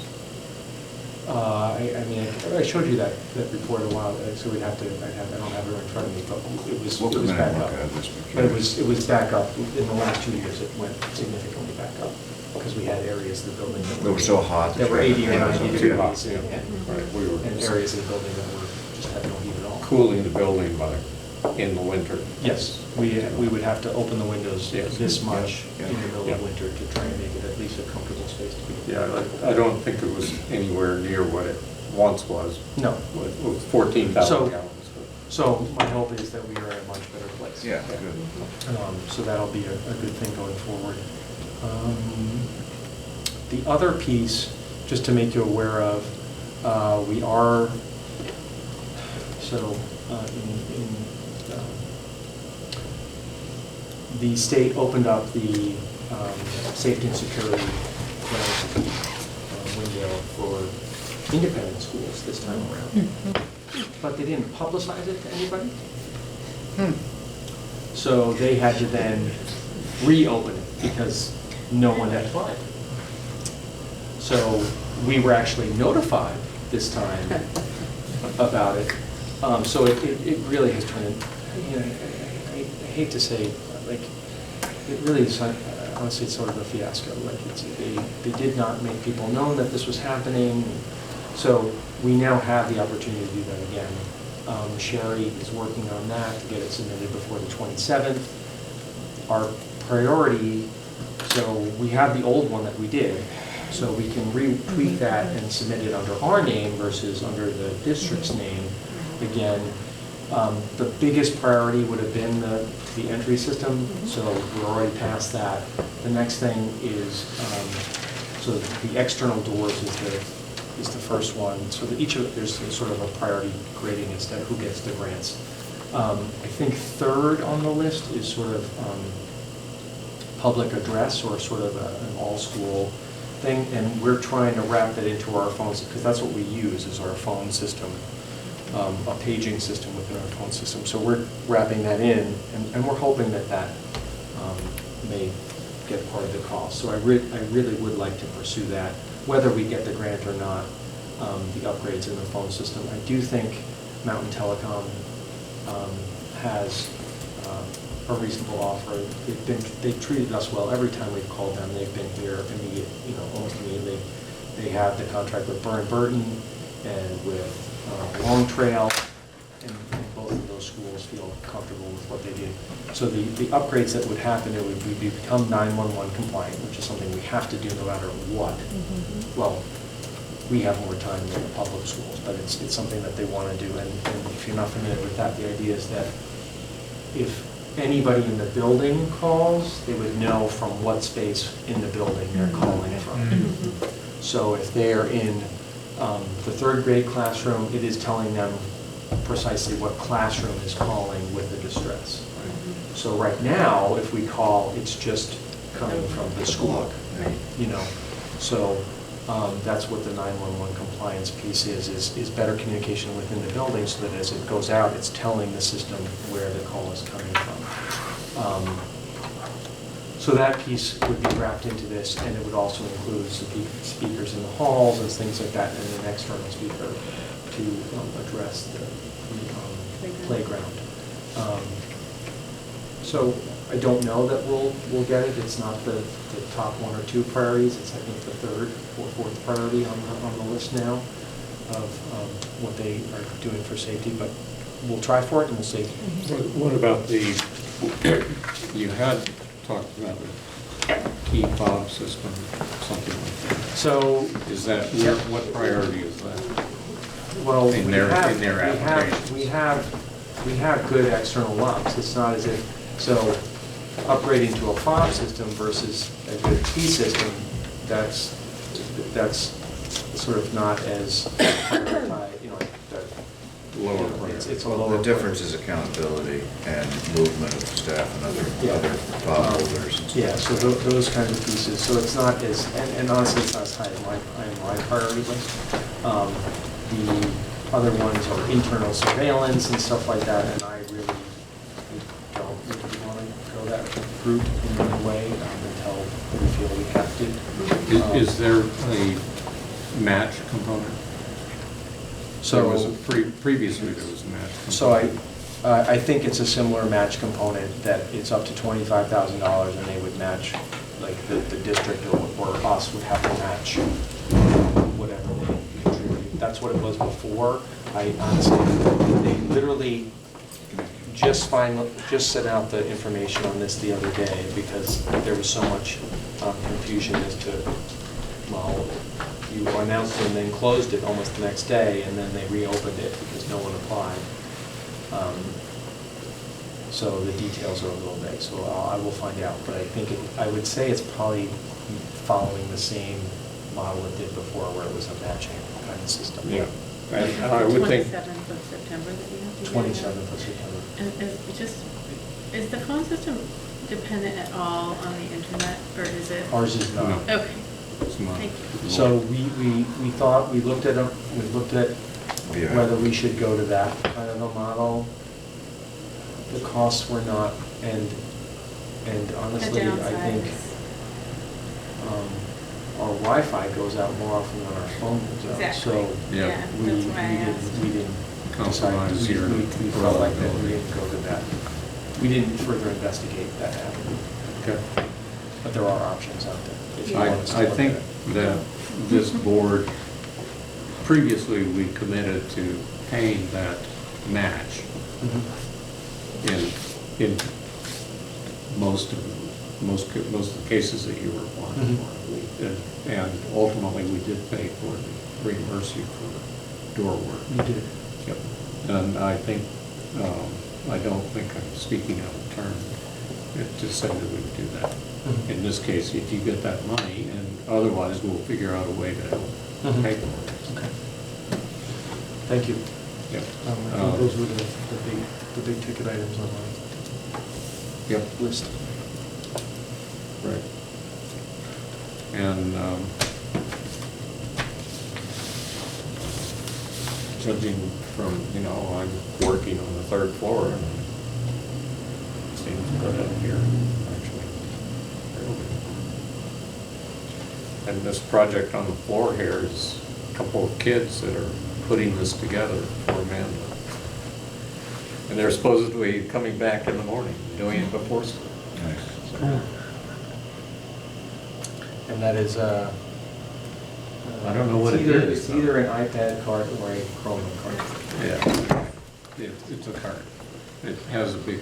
Speaker 7: I mean, I showed you that report a while ago, so we'd have to, I don't have it right in front of me, but it was
Speaker 6: We'll come in
Speaker 7: back
Speaker 6: and
Speaker 7: up.
Speaker 6: look at this.
Speaker 7: But it was back up, in the last 2 years, it went significantly back up, because we had areas of the building that
Speaker 6: They were so hot that
Speaker 7: that were
Speaker 6: you had
Speaker 7: 80 or
Speaker 6: to-
Speaker 7: 90
Speaker 6: Yeah.
Speaker 7: degrees,
Speaker 1: Right, we were
Speaker 7: and areas of the building that were, just had no heat at all.
Speaker 1: cooling the building in the winter.
Speaker 7: Yes, we would have to open the windows
Speaker 1: Yes.
Speaker 7: this much
Speaker 6: Yeah.
Speaker 7: in the middle of
Speaker 1: Yeah.
Speaker 7: winter to try and make it at least a comfortable space to be.
Speaker 1: Yeah, I don't think it was anywhere near what it once was.
Speaker 7: No.
Speaker 1: It was 14,000
Speaker 7: So-
Speaker 1: gallons.
Speaker 7: So my hope is that we are in a much better place.
Speaker 6: Yeah, good.
Speaker 7: So that'll be a good thing going forward. The other piece, just to make you aware of, we are, so the state opened up the safety and security grant window for independent schools this time around. But they didn't publicize it to anybody. So they had to then reopen it because no one had applied. So we were actually notified this time about it. So it really has turned, I hate to say, like, it really is, honestly, it's sort of a fiasco. Like, they did not make people know that this was happening. So we now have the opportunity to do that again. Sherry is working on that to get it submitted before the 27th. Our priority, so we have the old one that we did, so we can retweak that and submit it under our name versus under the district's name. Again, the biggest priority would have been the entry system, so we're already past that. The next thing is, so the external doors is the first one. So that there's sort of a priority grading as to who gets the grants. I think third on the list is sort of public address, or sort of an all-school thing, and we're trying to wrap that into our phones, because that's what we use, is our phone system, a paging system within our phone system. So we're wrapping that in, and we're hoping that may get part of the cost. So I really would like to pursue that, whether we get the grant or not, the upgrades in the phone system. I do think Mountain Telecom has a reasonable offer. They've treated us well every time we've called them. They've been here almost immediately. They have the contract with Burton and with Long Trail, and both of those schools feel comfortable with what they do. So the upgrades that would happen, it would become 911 compliant, which is something we have to do no matter what. Well, we have more time than the public schools, but it's something that they want to do. And if you're not familiar with that, the idea is that if anybody in the building calls, they would know from what space in the building they're calling from. So if they're in the third grade classroom, it is telling them precisely what classroom is calling with the distress. So right now, if we call, it's just coming from the school, you know? So that's what the 911 compliance piece is better communication within the building so that as it goes out, it's telling the system where the call is coming from. So that piece would be wrapped into this, and it would also include speakers in the halls and things like that, and an external speaker to address the playground. So I don't know that we'll get it. It's not the top one or two priorities. It's, I think, the third or fourth priority on the list now of what they are doing for safety, but we'll try for it and we'll see.
Speaker 1: What about you had talked about a key fob system, something like that.
Speaker 7: So,
Speaker 1: Is that, what priority is that?
Speaker 7: well,
Speaker 1: In
Speaker 7: we
Speaker 1: their
Speaker 7: have
Speaker 1: applications.
Speaker 7: we have good external locks. It's not as if, so upgrading to a fob system versus a good key system, that's sort of not as prioritized, you know,
Speaker 1: Lower priority.
Speaker 7: it's a
Speaker 6: Well,
Speaker 7: lower.
Speaker 6: the difference is accountability and movement of staff and
Speaker 7: Yeah.
Speaker 6: other fob holders. and
Speaker 7: Yeah,
Speaker 6: stuff.
Speaker 7: so those kinds of pieces, so it's not as, and honestly, it's not as high on my priority list. The other ones are internal surveillance and stuff like that, and I really don't really want to go that route in any way until we feel we have to.
Speaker 1: Is there a match component? There was a previously there was a match component.
Speaker 7: So I think it's a similar match component, that it's up to $25,000 and they would match, like the district or us would have to match whatever they contribute. That's what it was before. I honestly, they literally just sent out the information on this the other day because there was so much confusion as to, well, you announced it and then closed it almost the next day, and then they reopened it because no one applied. So the details are a little vague, so I will find out, but I think I would say it's probably following the same model it did before, where it was a matching kind of system.
Speaker 1: Yeah, and I would think,
Speaker 9: 27th of September that you have to do that?
Speaker 7: 27th of September.
Speaker 9: And is the phone system dependent at all on the internet, or is it?
Speaker 7: Ours is not.
Speaker 1: No.
Speaker 9: Okay,
Speaker 1: it's not.
Speaker 9: thank you.
Speaker 7: So we thought, we looked at them, we looked at
Speaker 6: Yeah.
Speaker 7: whether we should go to that kind of a model. The costs were not, and honestly,
Speaker 9: The
Speaker 7: I
Speaker 9: downside
Speaker 7: think
Speaker 9: is-
Speaker 7: our Wi-Fi goes out more often than our phone goes out.
Speaker 9: Exactly.
Speaker 7: So
Speaker 1: Yeah.
Speaker 9: Yeah, that's why I asked.
Speaker 7: we didn't
Speaker 1: Compromise
Speaker 7: decide,
Speaker 1: your
Speaker 7: we felt like that we
Speaker 1: reliability.
Speaker 7: didn't go to that. We didn't further investigate that avenue,
Speaker 1: Okay.
Speaker 7: but there are options out there. if you
Speaker 1: I
Speaker 7: want us to look
Speaker 1: think
Speaker 7: at it.
Speaker 1: that this board, previously, we committed to paying that match in most of the cases that you were applying for. And ultimately, we did pay for the reimburse you for door work.
Speaker 7: You did.
Speaker 1: Yep. And I think, I don't think I'm speaking out of turn to say that we would do that.
Speaker 7: Mhm.
Speaker 1: In this case, if you get that money, and otherwise, we'll figure out a way to help
Speaker 7: Mhm.
Speaker 1: pay for it.
Speaker 7: Okay. Thank you.
Speaker 1: Yep.
Speaker 7: I think those were the big ticket items on
Speaker 1: Yep.
Speaker 7: my list.
Speaker 1: Right. And judging from, I'm working on the third floor, and it seems good in here, actually. And this project on the floor here is a couple of kids that are putting this together for Amanda. And they're supposedly coming back in the morning, doing it before school.
Speaker 6: Nice.
Speaker 1: So,
Speaker 7: And that is,
Speaker 1: I don't know what it is,
Speaker 7: It's
Speaker 1: though.
Speaker 7: either an iPad cart or a Chrome cart.
Speaker 1: Yeah, it's a cart. It has a big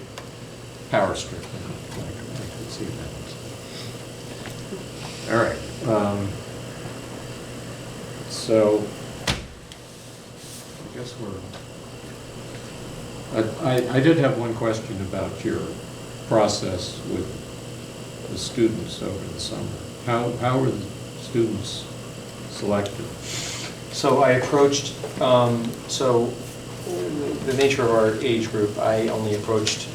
Speaker 1: power strip in it, I can see that. All right, so, I guess I did have one question about your process with the students over the summer. How were the students selected?
Speaker 7: So I approached, so the nature of our age group, I only approached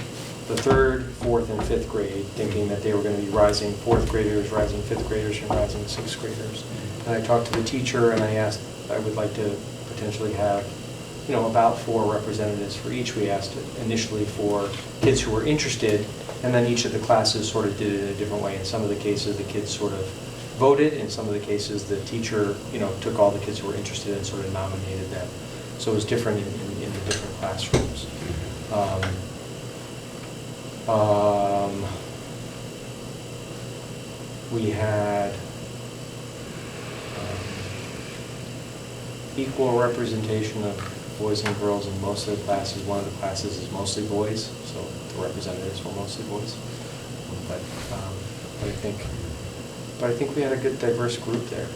Speaker 7: the third, fourth, and fifth grade, thinking that they were going to be rising fourth graders, rising fifth graders, and rising sixth graders. And I talked to the teacher, and I asked, I would like to potentially have, about 4 representatives for each. We asked initially for kids who were interested, and then each of the classes sort of did it in a different way. In some of the cases, the kids sort of voted. In some of the cases, the teacher, took all the kids who were interested and sort of nominated them. So it was different in the different classrooms. We had equal representation of boys and girls in most of the classes. One of the classes is mostly boys, so the representatives were mostly boys. But I think we had a good diverse group there.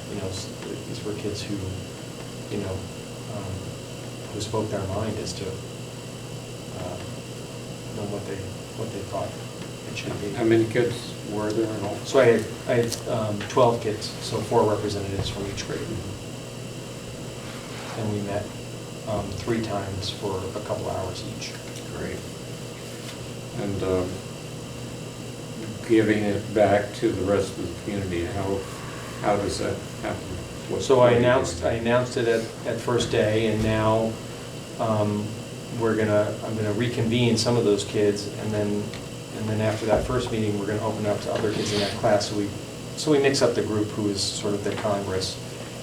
Speaker 7: These were kids who, who spoke their mind as to what they thought it should be.
Speaker 1: How many kids were there in all?
Speaker 7: So I had 12 kids, so 4 representatives from each grade. And we met 3 times for a couple hours each.
Speaker 1: Great. And giving it back to the rest of the community, how does that happen?
Speaker 7: So I announced it at first day, and now I'm gonna reconvene some of those kids, and then after that first meeting, we're gonna open it up to other kids in that class. So we mix up the group who is sort of the Congress,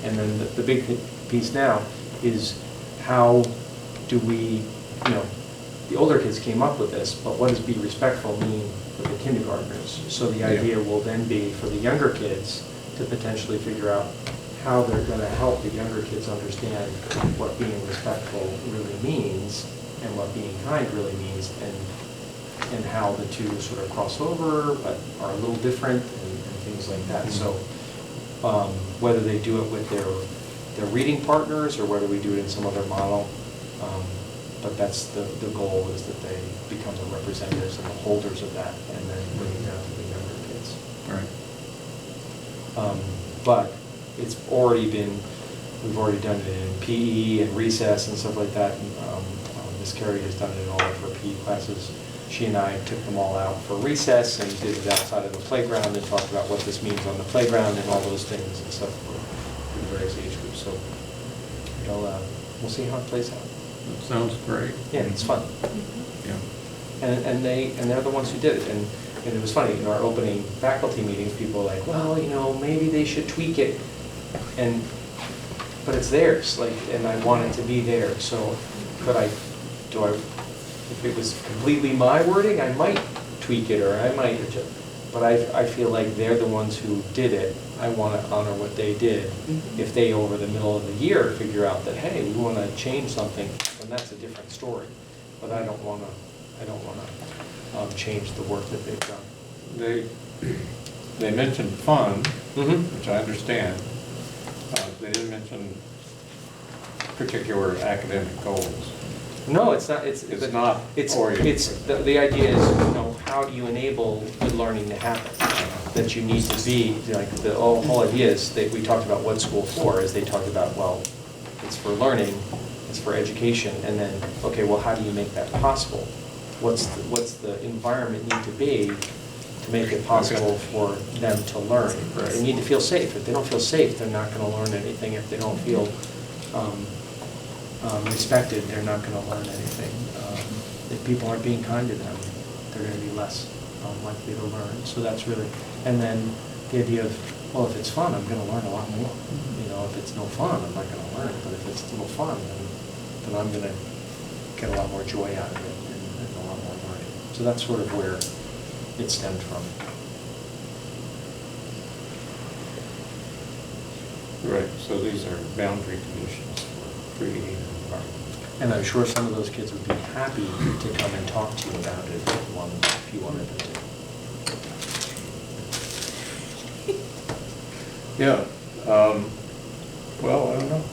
Speaker 7: and then the big piece now is how do we, the older kids came up with this, but what does be respectful mean for the kindergartners? So the idea will then be for the younger kids to potentially figure out how they're going to help the younger kids understand what being respectful really means and what being kind really means, and how the two sort of cross over but are a little different and things like that. So whether they do it with their reading partners or whether we do it in some other model, but that's the goal, is that they become the representatives and the holders of that, and then bring it down to the younger kids.
Speaker 1: Right.
Speaker 7: But it's already been, we've already done it in PE and recess and stuff like that. And, Miss Carey has done it in all of her PE classes. She and I took them all out for recess and did it outside of the playground and talked about what this means on the playground and all those things and stuff for the various age groups. So we'll see how it plays out.
Speaker 1: That sounds great.
Speaker 7: Yeah, it's fun.
Speaker 1: Yeah.
Speaker 7: And they're the ones who did it. And it was funny, in our opening faculty meetings, people were like, well, maybe they should tweak it. But it's theirs, and I want it to be there. So if it was completely my wording, I might tweak it, or I might adjust. But I feel like they're the ones who did it. I want to honor what they did.
Speaker 5: Mm-hmm.
Speaker 7: If they, over the middle of the year, figure out that, hey, we want to change something, then that's a different story. But I don't want to change the work that they've done.
Speaker 1: They mentioned fun,
Speaker 7: Mm-hmm.
Speaker 1: which I understand. They didn't mention particular academic goals.
Speaker 7: No, it's not.
Speaker 1: It's not oriented.
Speaker 7: It's the idea is, how do you enable good learning to happen? That you need to be, like, the whole idea is that we talked about what school for, is they talked about, well, it's for learning, it's for education, and then, okay, well, how do you make that possible? What's the environment need to be to make it possible for them to learn? They need to feel safe. If they don't feel safe, they're not going to learn anything. If they don't feel respected, they're not going to learn anything. If people aren't being kind to them, they're going to be less likely to learn. So that's really, and then the idea of, well, if it's fun, I'm going to learn a lot more. If it's no fun, I'm not going to learn. But if it's a little fun, then I'm going to get a lot more joy out of it and a lot more learning. So that's sort of where it stemmed from.
Speaker 1: Right, so these are boundary conditions for creating an environment.
Speaker 7: And I'm sure some of those kids would be happy to come and talk to you about it if you wanted them to.
Speaker 1: Yeah, well, I don't know.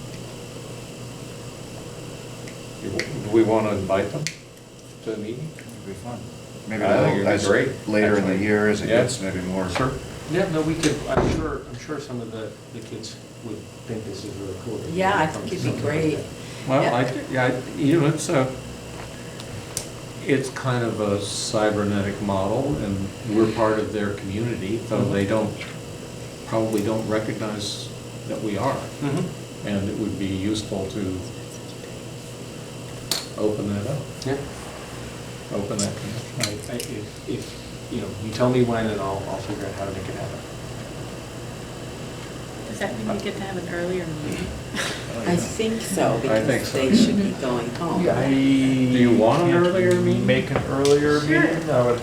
Speaker 1: Do we want to invite them to the meeting?
Speaker 6: It'd be fun. Maybe
Speaker 1: I think it'd be
Speaker 6: as
Speaker 1: great,
Speaker 6: later in the
Speaker 1: actually.
Speaker 6: year as it
Speaker 1: Yeah.
Speaker 6: gets maybe more.
Speaker 1: Sure.
Speaker 7: Yeah, no, we could, I'm sure some of the kids would think this is really cool.
Speaker 5: Yeah, I think it'd be great.
Speaker 1: Well,
Speaker 5: Yeah.
Speaker 1: it's it's kind of a cybernetic model, and we're part of their community, though they probably don't recognize that we are. And it would be useful to open that up,
Speaker 7: Yeah.
Speaker 1: open that connection.
Speaker 7: If, you tell me when, and I'll figure out how to make it happen.
Speaker 9: Does that mean we get to have an earlier meeting?
Speaker 5: I think so,
Speaker 1: I think
Speaker 5: because
Speaker 1: so.
Speaker 5: they should be going home.
Speaker 8: I.
Speaker 1: Do you want an earlier meeting?
Speaker 8: Make an earlier
Speaker 9: Sure.
Speaker 8: meeting? I would,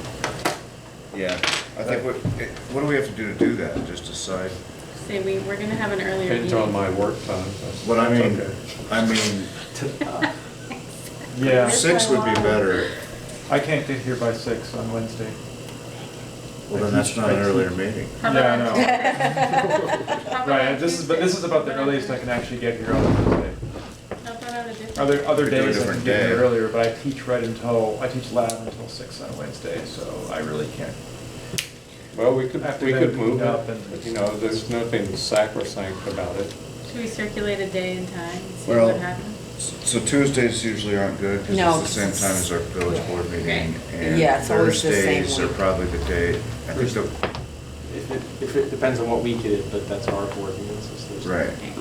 Speaker 6: Yeah, I think, what do we have to do that? Just decide?
Speaker 9: Say we're gonna have an earlier meeting.
Speaker 1: Depends on my work time.
Speaker 6: What I mean,
Speaker 1: Okay.
Speaker 8: yeah,
Speaker 6: 6 would be better.
Speaker 8: I can't get here by 6 on Wednesday.
Speaker 6: Well, then that's not an earlier meeting.
Speaker 9: How
Speaker 8: Yeah, I
Speaker 9: about-
Speaker 8: know.
Speaker 9: How about
Speaker 8: Right,
Speaker 9: on
Speaker 8: this is about the earliest I can actually get here on Wednesday.
Speaker 9: How about on a different?
Speaker 8: Other
Speaker 6: We do a
Speaker 8: days I can
Speaker 6: different
Speaker 8: get here
Speaker 6: day.
Speaker 8: earlier, but I teach lab until 6 on Wednesday, so I really can't.
Speaker 1: Well, we could
Speaker 8: After
Speaker 1: move
Speaker 8: clean up
Speaker 1: it,
Speaker 8: and-
Speaker 1: there's nothing sacrosanct about it.
Speaker 9: Should we circulate a day and time and see
Speaker 6: Well,
Speaker 9: what happens?
Speaker 6: So Tuesdays usually aren't good because
Speaker 5: No,
Speaker 6: it's the same time as our village board meeting. And
Speaker 5: Yeah, it's always the same
Speaker 6: Thursdays are
Speaker 5: week.
Speaker 6: probably the day, I think the,
Speaker 7: If it depends on what week it is, but that's our board meeting, so it's Thursday.
Speaker 6: right.
Speaker 9: Okay.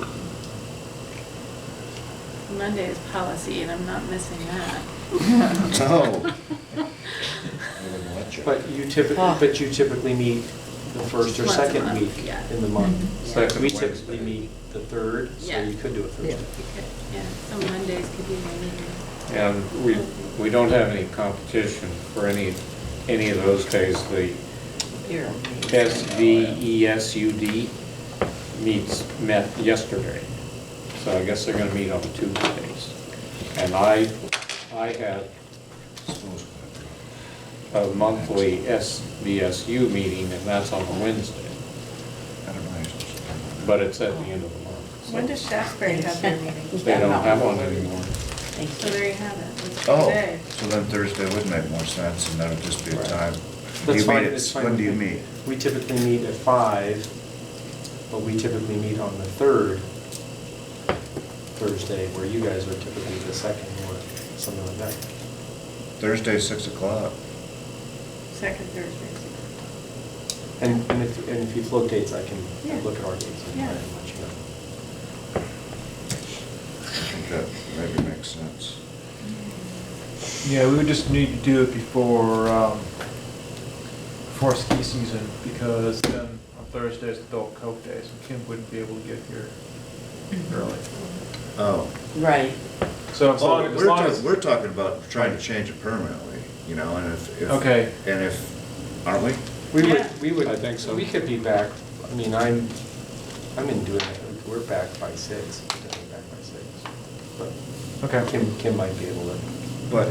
Speaker 9: Monday is policy and I'm not missing that.
Speaker 6: No.
Speaker 7: But you typically meet the first or
Speaker 9: Once a
Speaker 7: second
Speaker 9: month,
Speaker 7: week
Speaker 9: yeah.
Speaker 7: in the month.
Speaker 1: Second
Speaker 7: We
Speaker 1: Wednesday.
Speaker 7: typically meet the third, so
Speaker 9: Yeah.
Speaker 7: you could do it Thursday.
Speaker 9: Yeah, some Mondays could be maybe.
Speaker 1: And we don't have any competition for any of those days. The
Speaker 5: You're
Speaker 1: SVESUD met yesterday, so I guess they're gonna meet on Tuesdays. And I had a monthly SVSU meeting, and that's on a Wednesday,
Speaker 6: I don't know.
Speaker 1: but it's at the end of the month. so
Speaker 9: When does Shaftesbury have their meeting?
Speaker 1: They don't have one anymore.
Speaker 5: Thank
Speaker 9: So
Speaker 5: you.
Speaker 9: there you have it. It's
Speaker 6: Oh,
Speaker 9: today.
Speaker 6: so then Thursday would make more sense and that would just be a
Speaker 7: Right.
Speaker 6: time.
Speaker 7: That's
Speaker 6: You
Speaker 7: fine,
Speaker 6: meet at-
Speaker 7: it's fine.
Speaker 6: When do you
Speaker 7: with me.
Speaker 6: meet?
Speaker 7: We typically meet at 5, but we typically meet on the third Thursday, where you guys are typically the second or something like that.
Speaker 6: Thursday, 6 o'clock.
Speaker 9: Second Thursday.
Speaker 7: And if you float dates, I can
Speaker 9: Yeah.
Speaker 7: look at our dates and
Speaker 9: Yeah.
Speaker 7: let you know.
Speaker 6: I think that maybe makes sense.
Speaker 8: Yeah, we would just need to do it before ski season, because then on Thursday is adult Coke Day, so Kim wouldn't be able to get here early.
Speaker 6: Oh.
Speaker 5: Right.
Speaker 8: So as long as.
Speaker 6: We're talking about trying to change it permanently, and if.
Speaker 8: Okay.
Speaker 6: And if, aren't we?
Speaker 7: We would.
Speaker 1: I think so.
Speaker 7: We could be back, I mean, I'm in doing it, we're back by 6, we're definitely back by 6. But
Speaker 8: Okay.
Speaker 7: Kim might be able to.
Speaker 6: But,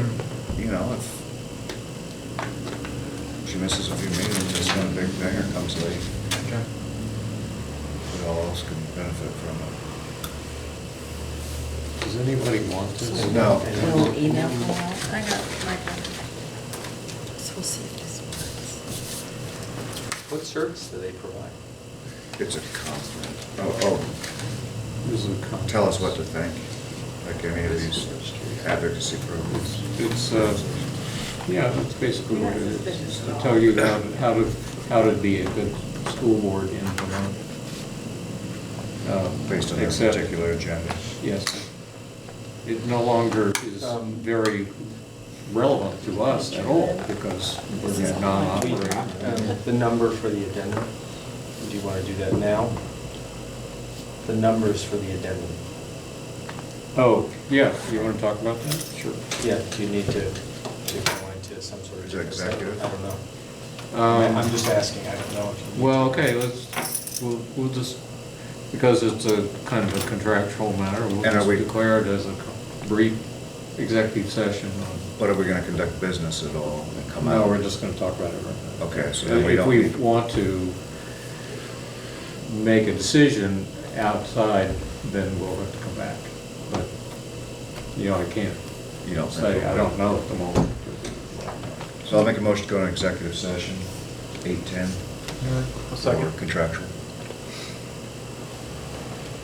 Speaker 6: if she misses a few meetings, it's one big banger comes late.
Speaker 8: Okay.
Speaker 6: We all else can benefit from
Speaker 1: Does anybody want this?
Speaker 6: it. No.
Speaker 5: We'll email them out.
Speaker 9: I got my copy.
Speaker 5: So we'll see if this works.
Speaker 7: What service do they provide?
Speaker 6: It's a compliment.
Speaker 1: This is a
Speaker 6: Tell us what to think, like any of these advocacy programs.
Speaker 1: It's, that's basically what it is. It's to tell you how to be a good school board in Vermont.
Speaker 6: Based on their
Speaker 1: Except-
Speaker 6: particular agenda.
Speaker 1: Yes. It no longer is very relevant to us at all, because we're non-operating.
Speaker 7: The number for the addendum, do you want to do that now? The numbers for the addendum.
Speaker 1: Oh, yeah, you want to talk about that? Sure.
Speaker 7: Yeah, do you need to go into some sort of.
Speaker 6: Is it executive?
Speaker 7: I don't know. I'm just asking, I don't know if you need.
Speaker 1: Well, okay, we'll just, because it's a kind of a contractual matter, we'll
Speaker 6: And are
Speaker 1: just
Speaker 6: we-
Speaker 1: declare it as a brief executive session on.
Speaker 6: But are we gonna conduct business at all and come out?
Speaker 1: No, we're just gonna talk about it right now.
Speaker 6: Okay, so then we don't
Speaker 1: If we
Speaker 6: need-
Speaker 1: want to make a decision outside, then we'll have to come back. But, I can't
Speaker 6: You don't think
Speaker 1: say,
Speaker 6: we'll-
Speaker 1: I don't know at the moment.
Speaker 6: So I'll make a motion to go into executive session, 8:10.
Speaker 8: A second.
Speaker 6: For contractual.